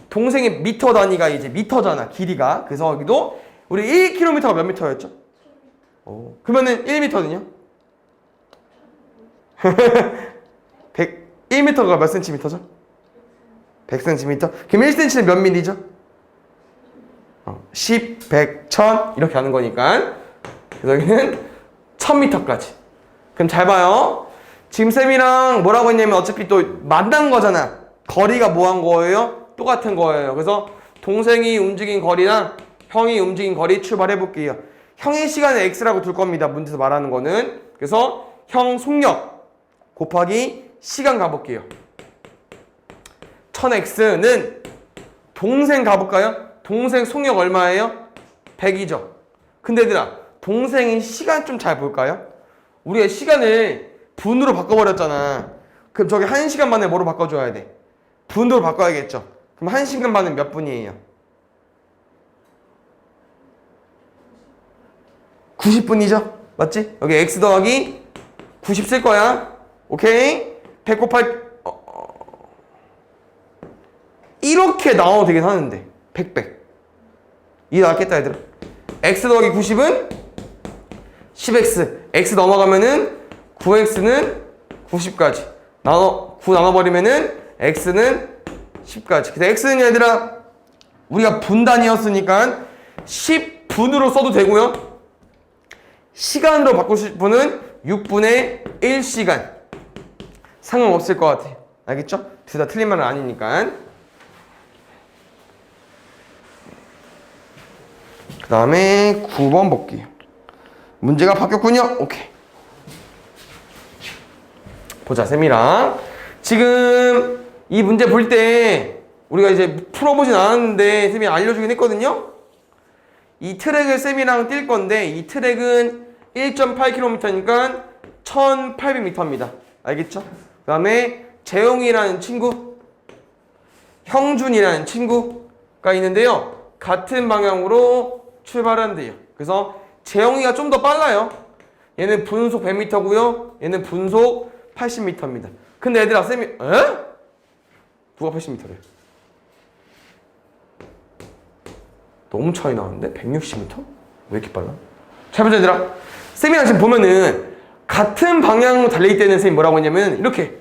[SPEAKER 1] 동생의 미터 단위가 이제 미터잖아, 길이가. 그래서 여기도 우리 1km가 몇 미터였죠? 그러면은 1m는요? 1m가 몇 cm죠? 100cm. 그럼 1cm는 몇 밀리죠? 10, 100, 1000 이렇게 하는 거니까. 그래서 여기는 1000m까지. 그럼 잘 봐요. 지금 쌤이랑 뭐라고 했냐면 어차피 또 만난 거잖아. 거리가 뭐 한 거예요? 똑같은 거예요. 그래서 동생이 움직인 거리랑 형이 움직인 거리 출발해 볼게요. 형의 시간을 x라고 둘 겁니다. 문제에서 말하는 거는. 그래서 형 속력 곱하기 시간 가볼게요. 1000x는 동생 가볼까요? 동생 속력 얼마예요? 100이죠. 근데 얘들아, 동생이 시간 좀 잘 볼까요? 우리가 시간을 분으로 바꿔버렸잖아. 그럼 저기 1시간 만에 뭐로 바꿔줘야 돼? 분으로 바꿔야겠죠. 그럼 1시간 만에 몇 분이에요? 90분이죠? 맞지? 여기 x 더하기 90 쓸 거야. 오케이? 100 곱하기 이렇게 나와도 되긴 하는데 100. 이 나왔겠다, 얘들아. x 더하기 90은 10x. x 넘어가면은 9x는 90까지. 9 나눠버리면은 x는 10까지. 그래서 x는 얘들아, 우리가 분단이었으니까 10분으로 써도 되고요. 시간으로 바꾸실 분은 6분의 1시간. 상관없을 것 같아. 알겠죠? 둘 다 틀린 말은 아니니까. 그 다음에 9번 볼게요. 문제가 바뀌었군요. 오케이. 보자, 쌤이랑. 지금 이 문제 볼 때 우리가 이제 풀어보진 않았는데 쌤이 알려주긴 했거든요. 이 트랙을 쌤이랑 뛸 건데 이 트랙은 1.8km니까 1800m입니다. 알겠죠? 그 다음에 재용이라는 친구, 형준이라는 친구가 있는데요. 같은 방향으로 출발한대요. 그래서 재영이가 좀 더 빨라요. 얘는 분속 100m고요. 얘는 분속 80m입니다. 근데 얘들아, 쌤이 누가 80m래? 너무 차이 나는데? 160m? 왜 이렇게 빨라? 잘 보자, 얘들아. 쌤이랑 지금 보면은 같은 방향으로 달리기 때는 쌤이 뭐라고 했냐면 이렇게,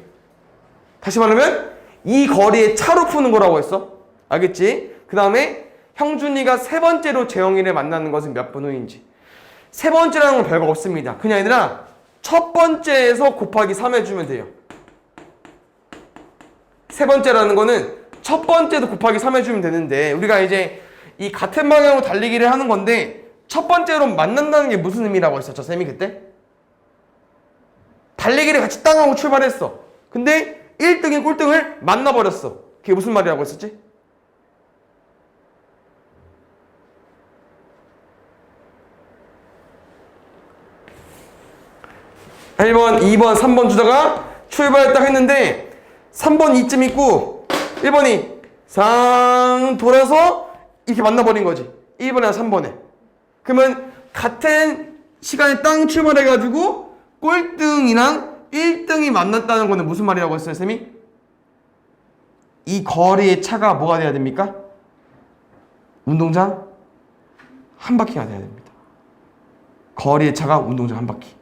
[SPEAKER 1] 다시 말하면 이 거리에 차로 푸는 거라고 했어. 알겠지? 그 다음에 형준이가 세 번째로 재영이를 만나는 것은 몇 분 후인지. 세 번째라는 건 별거 없습니다. 그냥 얘들아, 첫 번째에서 곱하기 3 해주면 돼요. 세 번째라는 거는 첫 번째도 곱하기 3 해주면 되는데, 우리가 이제 이 같은 방향으로 달리기를 하는 건데 첫 번째로 만난다는 게 무슨 의미라고 했었죠, 쌤이 그때? 달리기를 같이 땅 하고 출발했어. 근데 1등이 꼴등을 만나버렸어. 그게 무슨 말이라고 했었지? 1번, 2번, 3번 주다가 출발 딱 했는데 3번 이쯤 있고 1번이 상 돌아서 이렇게 만나버린 거지. 1번이랑 3번에. 그러면 같은 시간에 땅 출발해가지고 꼴등이랑 1등이 만났다는 거는 무슨 말이라고 했어요, 쌤이? 이 거리의 차가 뭐가 돼야 됩니까? 운동장 한 바퀴가 돼야 됩니다. 거리의 차가 운동장 한 바퀴.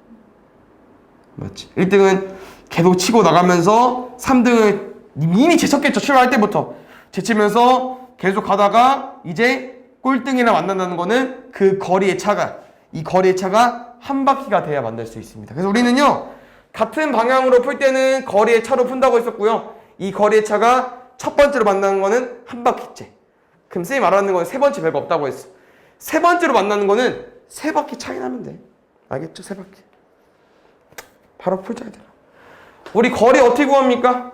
[SPEAKER 1] 맞지? 1등은 계속 치고 나가면서 3등을 이미 제쳤겠죠. 출발할 때부터 제치면서 계속 가다가 이제 꼴등이랑 만난다는 거는 그 거리의 차가 이 거리의 차가 한 바퀴가 돼야 만날 수 있습니다. 그래서 우리는요, 같은 방향으로 풀 때는 거리의 차로 푼다고 했었고요. 이 거리의 차가 첫 번째로 만나는 거는 한 바퀴째. 그럼 쌤이 말하는 건 세 번째 별거 없다고 했어. 세 번째로 만나는 거는 세 바퀴 차이 나면 돼. 알겠죠? 세 바퀴. 바로 풀자 얘들아. 우리 거리 어떻게 구합니까?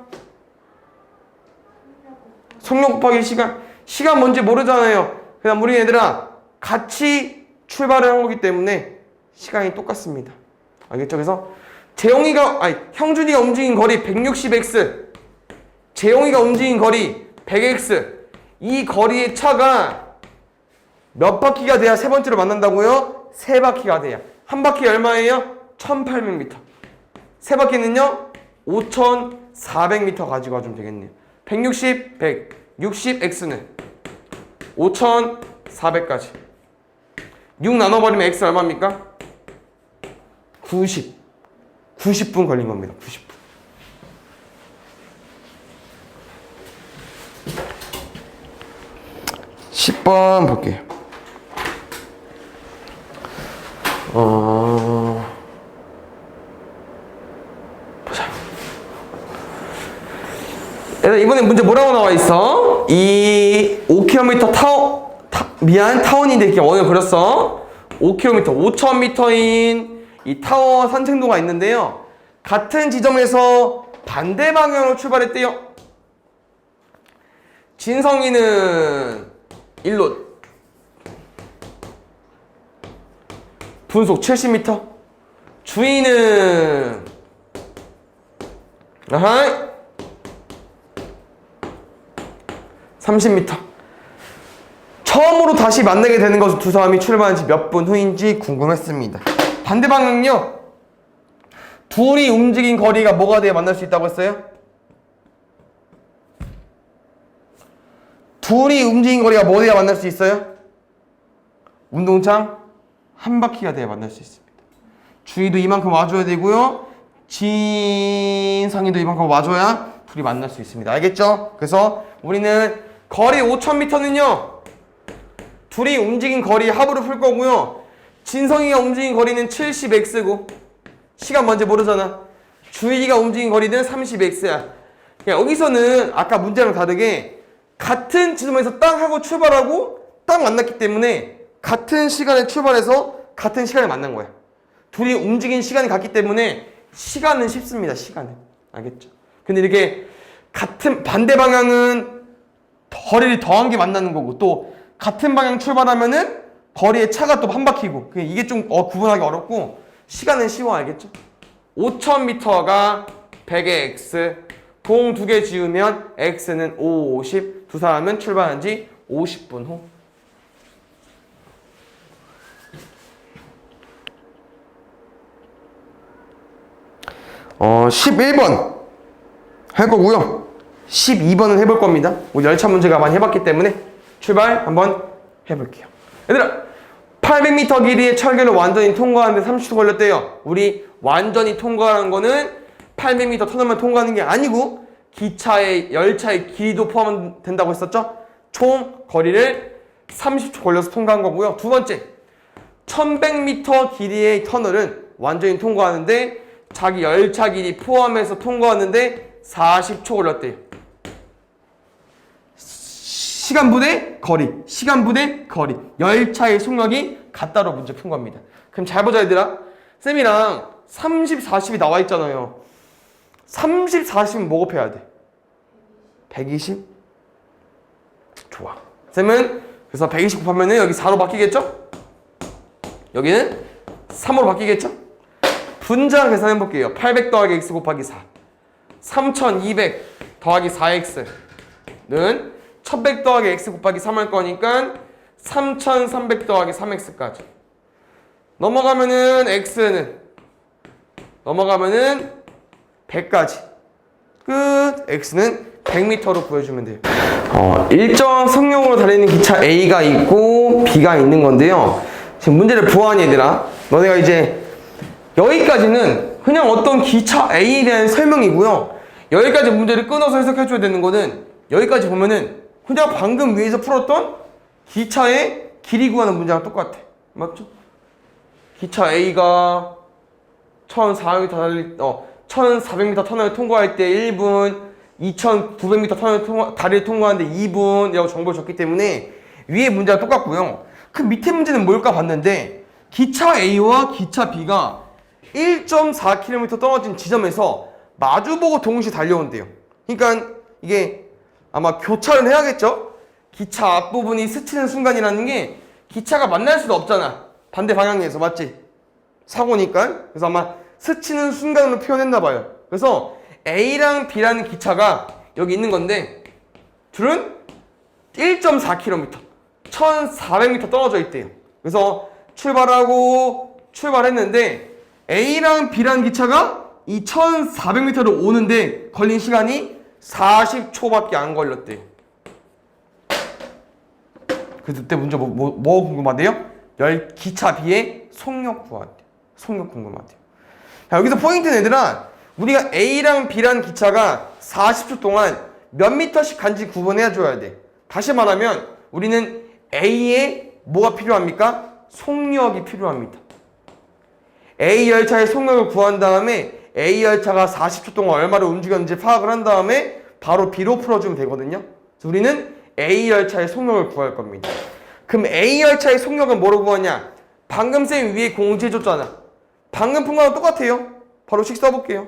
[SPEAKER 1] 속력 곱하기 시간. 시간 뭔지 모르잖아요. 그다음 우리 얘들아 같이 출발을 한 거기 때문에 시간이 똑같습니다. 알겠죠? 그래서 형준이가 움직인 거리 160x, 재용이가 움직인 거리 100x. 이 거리의 차가 몇 바퀴가 돼야 세 번째로 만난다고요? 세 바퀴가 돼야. 한 바퀴 얼마예요? 1800m. 세 바퀴는요? 5400m 가지고 와주면 되겠네요. 160, 100, 60x는 5400까지. 6 나눠버리면 x 얼마입니까? 90분 걸린 겁니다. 90분. (10번) 볼게요. 보자. 이번에 문제 뭐라고 나와 있어? 이 5km 타원인데 이렇게 원을 그렸어. 5km, 5000m인 이 타워 산책로가 있는데요. 같은 지점에서 반대 방향으로 출발했대요. 진성이는 1로 분속 70m. 주인은 30m. 처음으로 다시 만나게 되는 것은 두 사람이 출발한 지 몇 분 후인지 궁금했습니다. 반대 방향요. 둘이 움직인 거리가 뭐가 돼야 만날 수 있다고 했어요? 둘이 움직인 거리가 뭐 돼야 만날 수 있어요? 운동장 한 바퀴가 돼야 만날 수 있습니다. 주희도 이만큼 와줘야 되고요. 진상이도 이만큼 와줘야 둘이 만날 수 있습니다. 알겠죠? 그래서 우리는 거리 5000m는요. 둘이 움직인 거리 합으로 풀 거고요. 진성이가 움직인 거리는 70x고 시간 뭔지 모르잖아. 주희가 움직인 거리는 30x야. 여기서는 아까 문제랑 다르게 같은 지점에서 땅 하고 출발하고 딱 만났기 때문에 같은 시간에 출발해서 같은 시간에 만난 거야. 둘이 움직인 시간이 같기 때문에 시간은 쉽습니다. 시간은. 알겠죠? 근데 이렇게 같은 반대 방향은 거리를 더한 게 만나는 거고 또 같은 방향 출발하면은 거리의 차가 또 한 바퀴고 이게 좀 구분하기 어렵고 시간은 쉬워. 알겠죠? 5000m가 100의 x, 공 2개 지우면 x는 50, 두 사람은 출발한 지 50분 후. 어, 11번 할 거고요. 12번은 해볼 겁니다. 우리 열차 문제가 많이 해봤기 때문에 출발 한번 해볼게요. 얘들아, 800m 길이의 철길을 완전히 통과하는데 30초 걸렸대요. 우리 완전히 통과하는 거는 800m 터널만 통과하는 게 아니고 기차의 열차의 길이도 포함된다고 했었죠? 총 거리를 30초 걸려서 통과한 거고요. 두 번째, 1100m 길이의 터널은 완전히 통과하는데 자기 열차 길이 포함해서 통과하는데 40초 걸렸대요. 시간분의 거리, 시간분의 거리. 열차의 속력이 같다로 문제 푼 겁니다. 그럼 잘 보자 얘들아. 쌤이랑 30, 40이 나와 있잖아요. 30, 40은 뭐 곱해야 돼? 120? 좋아. 쌤은 그래서 120 곱하면 여기 4로 바뀌겠죠? 여기는 3으로 바뀌겠죠? 분자 계산해 볼게요. 800 더하기 x 곱하기 4. 3200 더하기 4x는 1100 더하기 x 곱하기 3 할 거니까 3300 더하기 3x까지. 넘어가면은 x는 100까지. 끝. x는 100m로 구해주면 돼요. 일정 속력으로 달리는 기차 A가 있고 B가 있는 건데요. 지금 문제를 보아하니 얘들아. 너네가 이제 여기까지는 그냥 어떤 기차 A에 대한 설명이고요. 여기까지 문제를 끊어서 해석해줘야 되는 거는 여기까지 보면은 그냥 방금 위에서 풀었던 기차의 길이 구하는 문제랑 똑같아. 맞죠? 기차 A가 1400m 터널을 통과할 때 1분, 2900m 다리를 통과하는데 2분이라고 정보를 줬기 때문에 위에 문제가 똑같고요. 그 밑에 문제는 뭘까 봤는데 기차 A와 기차 B가 1.4km 떨어진 지점에서 마주보고 동시에 달려온대요. 그러니까 이게 아마 교차를 해야겠죠? 기차 앞부분이 스치는 순간이라는 게 기차가 만날 수도 없잖아. 반대 방향에서 맞지? 사고니까. 그래서 아마 스치는 순간으로 표현했나 봐요. 그래서 A랑 B라는 기차가 여기 있는 건데 둘은 1.4km 1400m 떨어져 있대요. 그래서 출발했는데 A랑 B라는 기차가 이 1400m를 오는데 걸린 시간이 40초밖에 안 걸렸대요. 그래서 그때 문제 뭐 궁금하대요? 기차 B의 속력 구하대요. 속력 궁금하대요. 자, 여기서 포인트는 얘들아, 우리가 A랑 B라는 기차가 40초 동안 몇 미터씩 간지 구분해 줘야 돼. 다시 말하면 우리는 A에 뭐가 필요합니까? 속력이 필요합니다. A 열차의 속력을 구한 다음에 A 열차가 40초 동안 얼마를 움직였는지 파악을 한 다음에 바로 B로 풀어주면 되거든요. 그래서 우리는 A 열차의 속력을 구할 겁니다. 그럼 A 열차의 속력은 뭐로 구하냐? 방금 쌤 위에 공지해줬잖아. 방금 푼 거랑 똑같아요. 바로 식 써볼게요.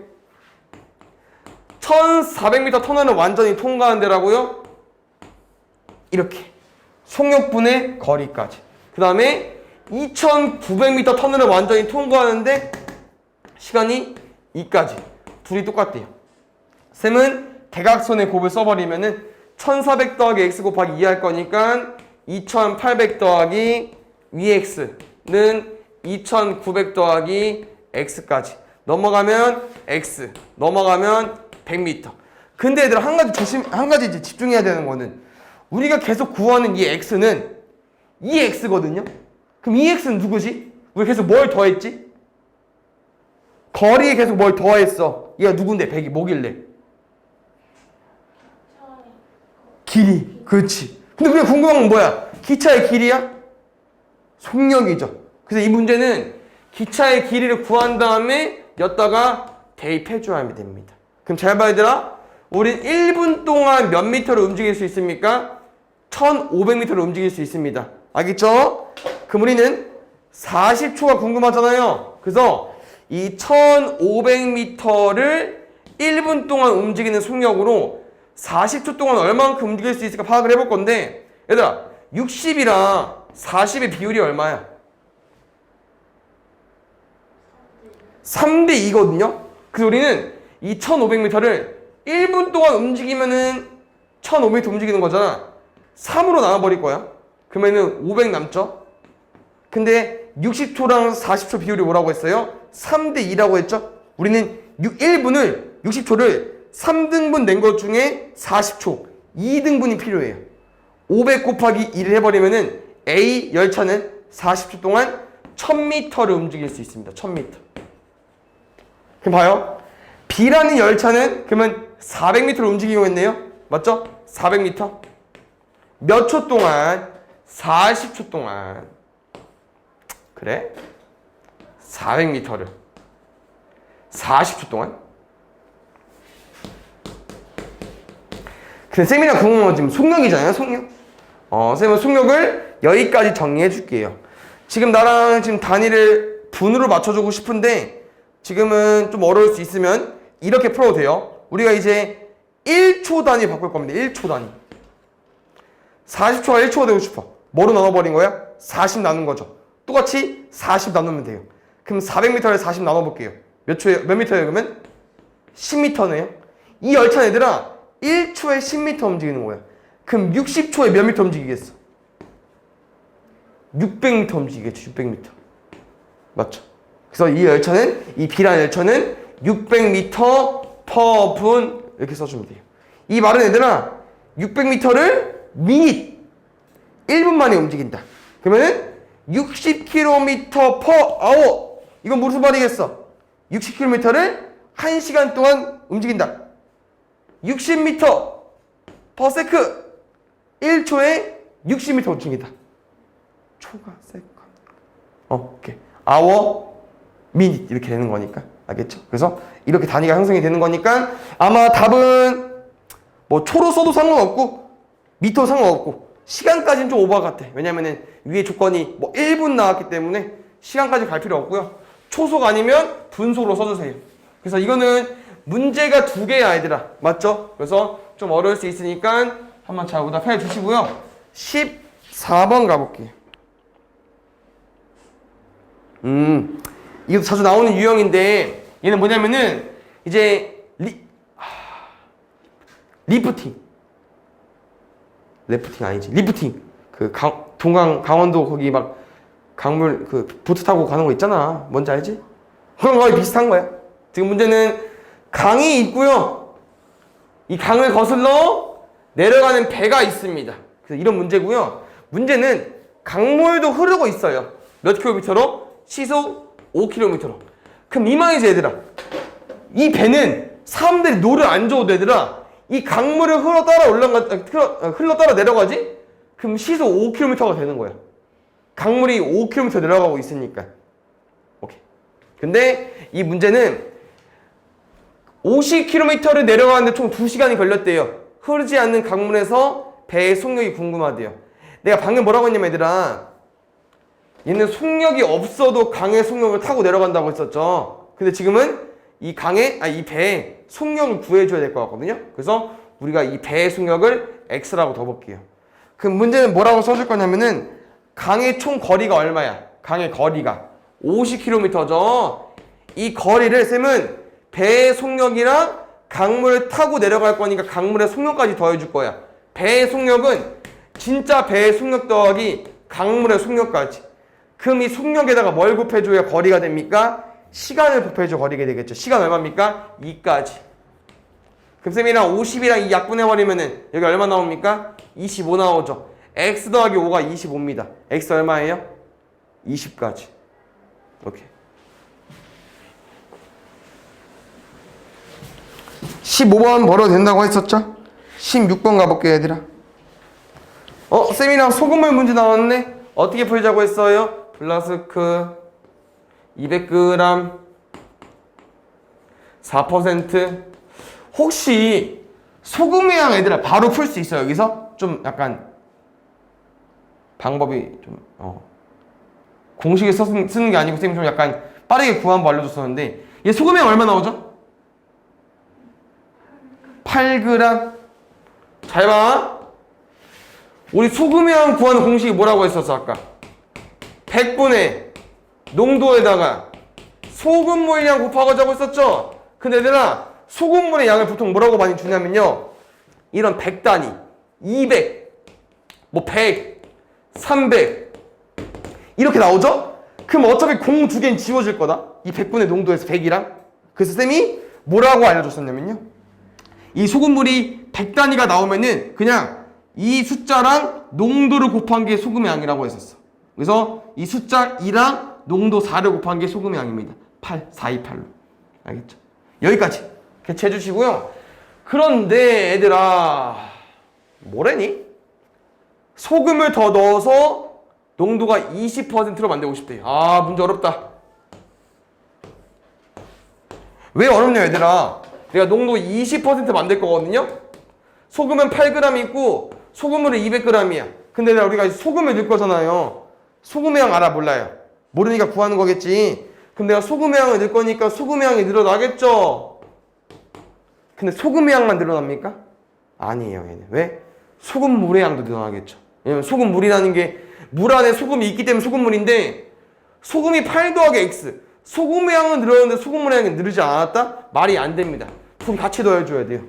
[SPEAKER 1] 1400m 터널을 완전히 통과한 데라고요? 이렇게 속력분의 거리까지. 그 다음에 2900m 터널을 완전히 통과하는데 시간이 2까지. 둘이 똑같대요. 쌤은 대각선의 곱을 써버리면은 1400 더하기 x 곱하기 2 할 거니까 2800 더하기 vx는 2900 더하기 x까지. 넘어가면 x, 넘어가면 100m. 근데 얘들아 한 가지 이제 집중해야 되는 거는 우리가 계속 구하는 이 x는 이 x거든요. 그럼 이 x는 누구지? 우리 계속 뭘 더했지? 거리에 계속 뭘 더했어. 얘가 누군데? 100이 뭐길래? 길이. 그렇지. 근데 우리가 궁금한 건 뭐야? 기차의 길이야? 속력이죠. 그래서 이 문제는 기차의 길이를 구한 다음에 여기다가 대입해 줘야 됩니다. 그럼 잘 봐야 되라. 우린 1분 동안 몇 미터를 움직일 수 있습니까? 1500m를 움직일 수 있습니다. 알겠죠? 그럼 우리는 40초가 궁금하잖아요. 그래서 이 1500m를 1분 동안 움직이는 속력으로 40초 동안 얼마만큼 움직일 수 있을까 파악을 해볼 건데, 얘들아 60이랑 40의 비율이 얼마야? 3대 2거든요. 그래서 우리는 이 1500m를 1분 동안 움직이면은 1500m 움직이는 거잖아. 3으로 나눠버릴 거야. 그러면은 500 남죠. 근데 60초랑 40초 비율이 뭐라고 했어요? 3대 2라고 했죠. 우리는 1분을 60초를 3등분 낸 것 중에 40초 2등분이 필요해요. 500 곱하기 2를 해버리면은 A 열차는 40초 동안 1000m를 움직일 수 있습니다. 1000m. 그럼 봐요. B라는 열차는 그러면 400m를 움직이고 있네요. 맞죠? 400m. 몇 초 동안? 40초 동안. 그래? 400m를 40초 동안? 근데 쌤이랑 궁금한 건 지금 속력이잖아요. 속력. 쌤은 속력을 여기까지 정리해 줄게요. 지금 나랑 지금 단위를 분으로 맞춰주고 싶은데 지금은 좀 어려울 수 있으면 이렇게 풀어도 돼요. 우리가 이제 1초 단위 바꿀 겁니다. 1초 단위. 40초가 1초가 되고 싶어. 뭐로 나눠버린 거야? 40 나눈 거죠. 똑같이 40 나누면 돼요. 그럼 400m를 40 나눠볼게요. 몇 미터예요 그러면? 10m네요. 이 열차 얘들아 1초에 10m 움직이는 거야. 그럼 60초에 몇 미터 움직이겠어? 600m 움직이겠죠. 600m. 맞죠? 그래서 이 열차는, 이 B라는 열차는 600m per 분 이렇게 써주면 돼요. 이 말은 얘들아 600m를 미닛 1분 만에 움직인다. 그러면은 60km per hour. 이건 무슨 말이겠어? 60km를 1시간 동안 움직인다. 60m per second. 1초에 60m 움직인다. 초가 세컨드. 오케이. hour, minute 이렇게 되는 거니까. 알겠죠? 그래서 이렇게 단위가 형성이 되는 거니까 아마 답은 뭐 초로 써도 상관없고 미터 상관없고 시간까지는 좀 오버 같아. 왜냐면은 위에 조건이 뭐 1분 나왔기 때문에 시간까지 갈 필요 없고요. 초속 아니면 분소로 써주세요. 그래서 이거는 문제가 2개야 얘들아. 맞죠? 그래서 좀 어려울 수 있으니까 한번 잘 오답해 주시고요. 14번 가볼게요. 이것도 자주 나오는 유형인데 얘는 뭐냐면은 이제 리프팅 아니지 리프팅 그 동강 강원도 거기 막 강물 그 보트 타고 가는 거 있잖아. 뭔지 알지? 그런 거에 비슷한 거야. 지금 문제는 강이 있고요. 이 강을 거슬러 내려가는 배가 있습니다. 그래서 이런 문제고요. 문제는 강물도 흐르고 있어요. 몇 킬로미터로? 시속 5km로. 그럼 이망이지 얘들아. 이 배는 사람들이 노를 안 줘도 얘들아 이 강물을 흘러 따라 내려가지? 그럼 시속 5km가 되는 거야. 강물이 5km 내려가고 있으니까. 오케이. 근데 이 문제는 50km를 내려가는데 총 2시간이 걸렸대요. 흐르지 않는 강물에서 배의 속력이 궁금하대요. 내가 방금 뭐라고 했냐면 얘들아 얘는 속력이 없어도 강의 속력을 타고 내려간다고 했었죠. 근데 지금은 이 배의 속력을 구해줘야 될 것 같거든요. 그래서 우리가 이 배의 속력을 X라고 더 볼게요. 그럼 문제는 뭐라고 써줄 거냐면은 강의 총 거리가 얼마야? 강의 거리가 50km죠. 이 거리를 쌤은 배의 속력이랑 강물을 타고 내려갈 거니까 강물의 속력까지 더해줄 거야. 배의 속력은 진짜 배의 속력 더하기 강물의 속력까지. 그럼 이 속력에다가 뭘 곱해줘야 거리가 됩니까? 시간을 곱해줘 거리가 되겠죠. 시간 얼마입니까? 2까지. 그럼 쌤이랑 50이랑 2 약분해버리면은 여기 얼마 나옵니까? 25 나오죠. x 더하기 5가 25입니다. x 얼마예요? 20까지. 오케이. 15번 벌어도 된다고 했었죠? 16번 가볼게요 얘들아. 쌤이랑 소금물 문제 나왔네. 어떻게 풀자고 했어요? 플라스크 200g 4% 혹시 소금의 양 얘들아 바로 풀 수 있어요? 여기서 좀 약간 방법이 좀 공식에 쓰는 게 아니고 쌤이 좀 약간 빠르게 구한 법 알려줬었는데 얘 소금의 양 얼마 나오죠? 8g. 잘 봐. 우리 소금의 양 구하는 공식이 뭐라고 했었어 아까? 100분의 농도에다가 소금 물량 곱하자고 했었죠? 근데 얘들아 소금물의 양을 보통 뭐라고 많이 주냐면요 이런 100단위 200 뭐 100 300 이렇게 나오죠? 그럼 어차피 공 2개는 지워질 거다. 이 100분의 농도에서 100이랑. 그래서 쌤이 뭐라고 알려줬었냐면요 이 소금물이 100단위가 나오면은 그냥 이 숫자랑 농도를 곱한 게 소금의 양이라고 했었어. 그래서 이 숫자 2랑 농도 4를 곱한 게 소금의 양입니다. 8, 428로. 알겠죠? 여기까지 개최해 주시고요. 그런데 얘들아 뭐래니? 소금을 더 넣어서 농도가 20%로 만들고 싶대요. 아 문제 어렵다. 왜 어렵냐 얘들아. 내가 농도 20% 만들 거거든요. 소금은 8g 있고 소금물은 200g이야. 근데 우리가 소금을 넣을 거잖아요. 소금의 양 알아 몰라요? 모르니까 구하는 거겠지. 그럼 내가 소금의 양을 넣을 거니까 소금의 양이 늘어나겠죠. 근데 소금의 양만 늘어납니까? 아니에요 얘는. 왜? 소금물의 양도 늘어나겠죠. 왜냐면 소금물이라는 게 물 안에 소금이 있기 때문에 소금물인데 소금이 8 더하기 x 소금의 양은 늘었는데 소금물의 양이 늘지 않았다? 말이 안 됩니다. 소금 같이 넣어줘야 돼요.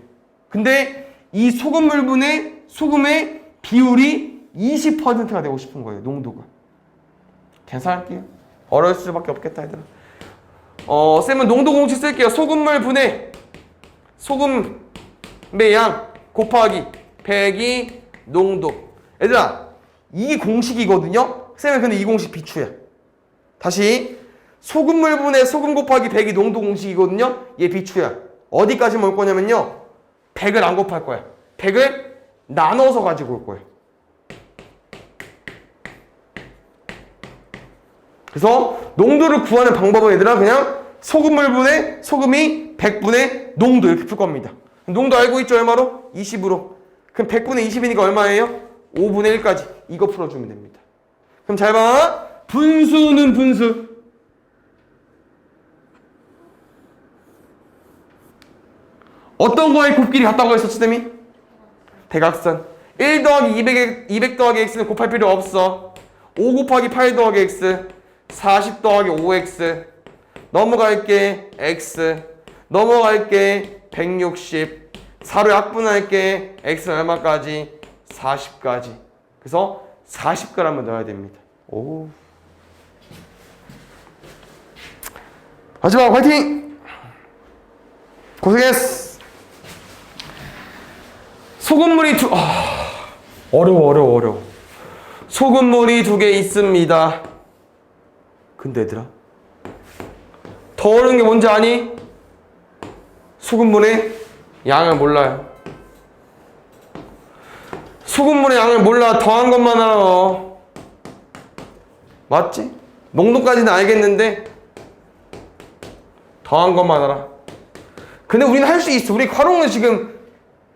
[SPEAKER 1] 근데 이 소금물분의 소금의 비율이 20%가 되고 싶은 거예요. 농도가. 계산할게요. 어려울 수밖에 없겠다 얘들아. 쌤은 농도 공식 쓸게요. 소금물 분의 소금의 양 곱하기 배기 농도. 얘들아 이게 공식이거든요. 쌤은 근데 이 공식 비추야. 다시 소금물 분의 소금 곱하기 배기 농도 공식이거든요. 얘 비추야. 어디까지 올 거냐면요 100을 안 곱할 거야. 100을 나눠서 가지고 올 거야. 그래서 농도를 구하는 방법은 얘들아 그냥 소금물분의 소금이 100분의 농도 이렇게 풀 겁니다. 농도 알고 있죠? 얼마로? 20으로. 그럼 100분의 20이니까 얼마예요? 5분의 1까지. 이거 풀어주면 됩니다. 그럼 잘 봐. 분수는 분수. 어떤 거에 곱길이 같다고 했었지, 쌤이? 대각선. 1 더하기 200 더하기 x는 곱할 필요 없어. 5 곱하기 8 더하기 x. 40 더하기 5x. 넘어갈게 x. 넘어갈게 160. 4로 약분할게 x는 얼마까지? 40까지. 그래서 40g을 넣어야 됩니다. 오. 마지막 화이팅! 고생했어. 소금물이 어려워. 소금물이 2개 있습니다. 근데 얘들아 더 어려운 게 뭔지 아니? 소금물의 양을 몰라요. 소금물의 양을 몰라. 더한 것만 알아. 맞지? 농도까지는 알겠는데 더한 것만 알아. 근데 우리는 할 수 있어. 우리 과롱은 지금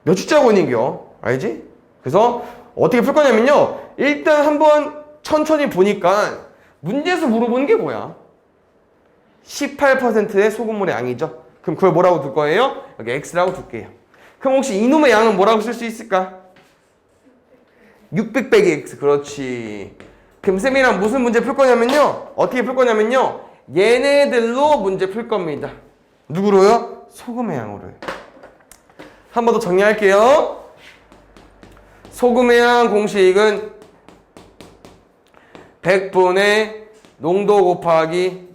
[SPEAKER 1] 몇 주짜고니겨. 알지? 그래서 어떻게 풀 거냐면요. 일단 한번 천천히 보니까 문제에서 물어보는 게 뭐야? 18%의 소금물의 양이죠. 그럼 그걸 뭐라고 둘 거예요? 여기 x라고 둘게요. 그럼 혹시 이놈의 양은 뭐라고 쓸 수 있을까? 600 빼기 x. 그렇지. 그럼 쌤이랑 무슨 문제 풀 거냐면요. 어떻게 풀 거냐면요. 얘네들로 문제 풀 겁니다. 누구로요? 소금의 양으로요. 한 번 더 정리할게요. 소금의 양 공식은 100분의 농도 곱하기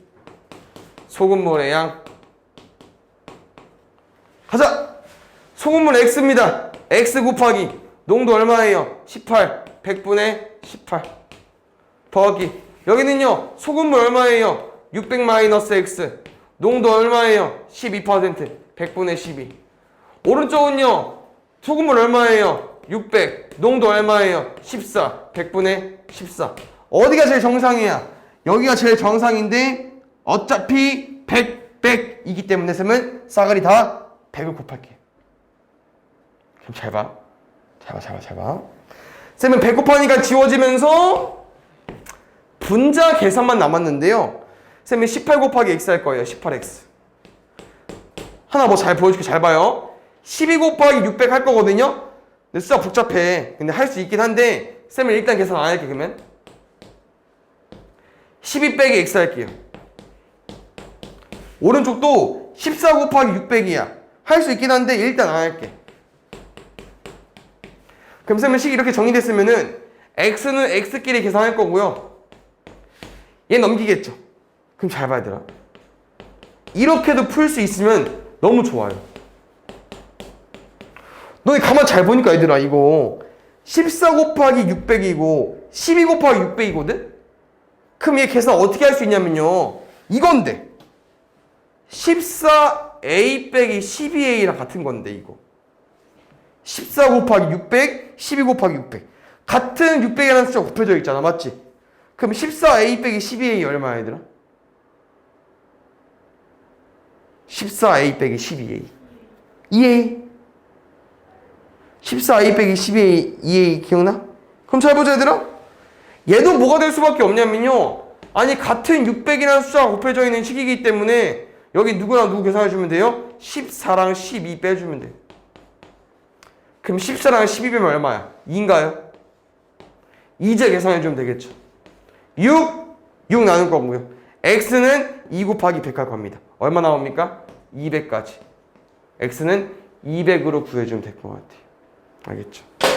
[SPEAKER 1] 소금물의 양. 가자! 소금물 x입니다. x 곱하기 농도 얼마예요? 18. 100분의 18. 더하기 여기는요. 소금물 얼마예요? 600 마이너스 x. 농도 얼마예요? 12%. 100분의 12. 오른쪽은요. 소금물 얼마예요? 600. 농도 얼마예요? 14. 100분의 14. 어디가 제일 정상이야? 여기가 제일 정상인데 어차피 100이기 때문에 쌤은 싸그리 다 100을 곱할게. 그럼 잘 봐. 잘 봐. 쌤은 100 곱하니까 지워지면서 분자 계산만 남았는데요. 쌤은 18 곱하기 x 할 거예요. 18x. 하나 뭐 잘 보여줄게. 잘 봐요. 12 곱하기 600 할 거거든요. 근데 숫자 복잡해. 근데 할 수 있긴 한데 쌤은 일단 계산 안 할게. 그러면 12 빼기 x 할게요. 오른쪽도 14 곱하기 600이야. 할 수 있긴 한데 일단 안 할게. 그럼 쌤은 식이 이렇게 정리됐으면은 x는 x끼리 계산할 거고요. 얘 넘기겠죠. 그럼 잘 봐야 되나? 이렇게도 풀 수 있으면 너무 좋아요. 너희 가만 잘 보니까 얘들아 이거 14 곱하기 600이고 12 곱하기 600이거든? 그럼 얘 계산 어떻게 할 수 있냐면요. 이건데 14a 빼기 12a랑 같은 건데 이거 14 곱하기 600, 12 곱하기 600 같은 600이라는 숫자가 곱해져 있잖아. 맞지? 그럼 14a 빼기 12a 얼마야 얘들아? 14a 빼기 12a 2a 14a 빼기 12a 2a 기억나? 그럼 잘 보자 얘들아. 얘도 뭐가 될 수밖에 없냐면요. 아니 같은 600이라는 숫자가 곱해져 있는 식이기 때문에 여기 누구랑 누구 계산해주면 돼요? 14랑 12 빼주면 돼. 그럼 14랑 12 빼면 얼마야? 2인가요? 이제 계산해주면 되겠죠. 6 나눌 거고요. x는 2 곱하기 100 할 겁니다. 얼마 나옵니까? 200까지. x는 200으로 구해주면 될 것 같아요. 알겠죠?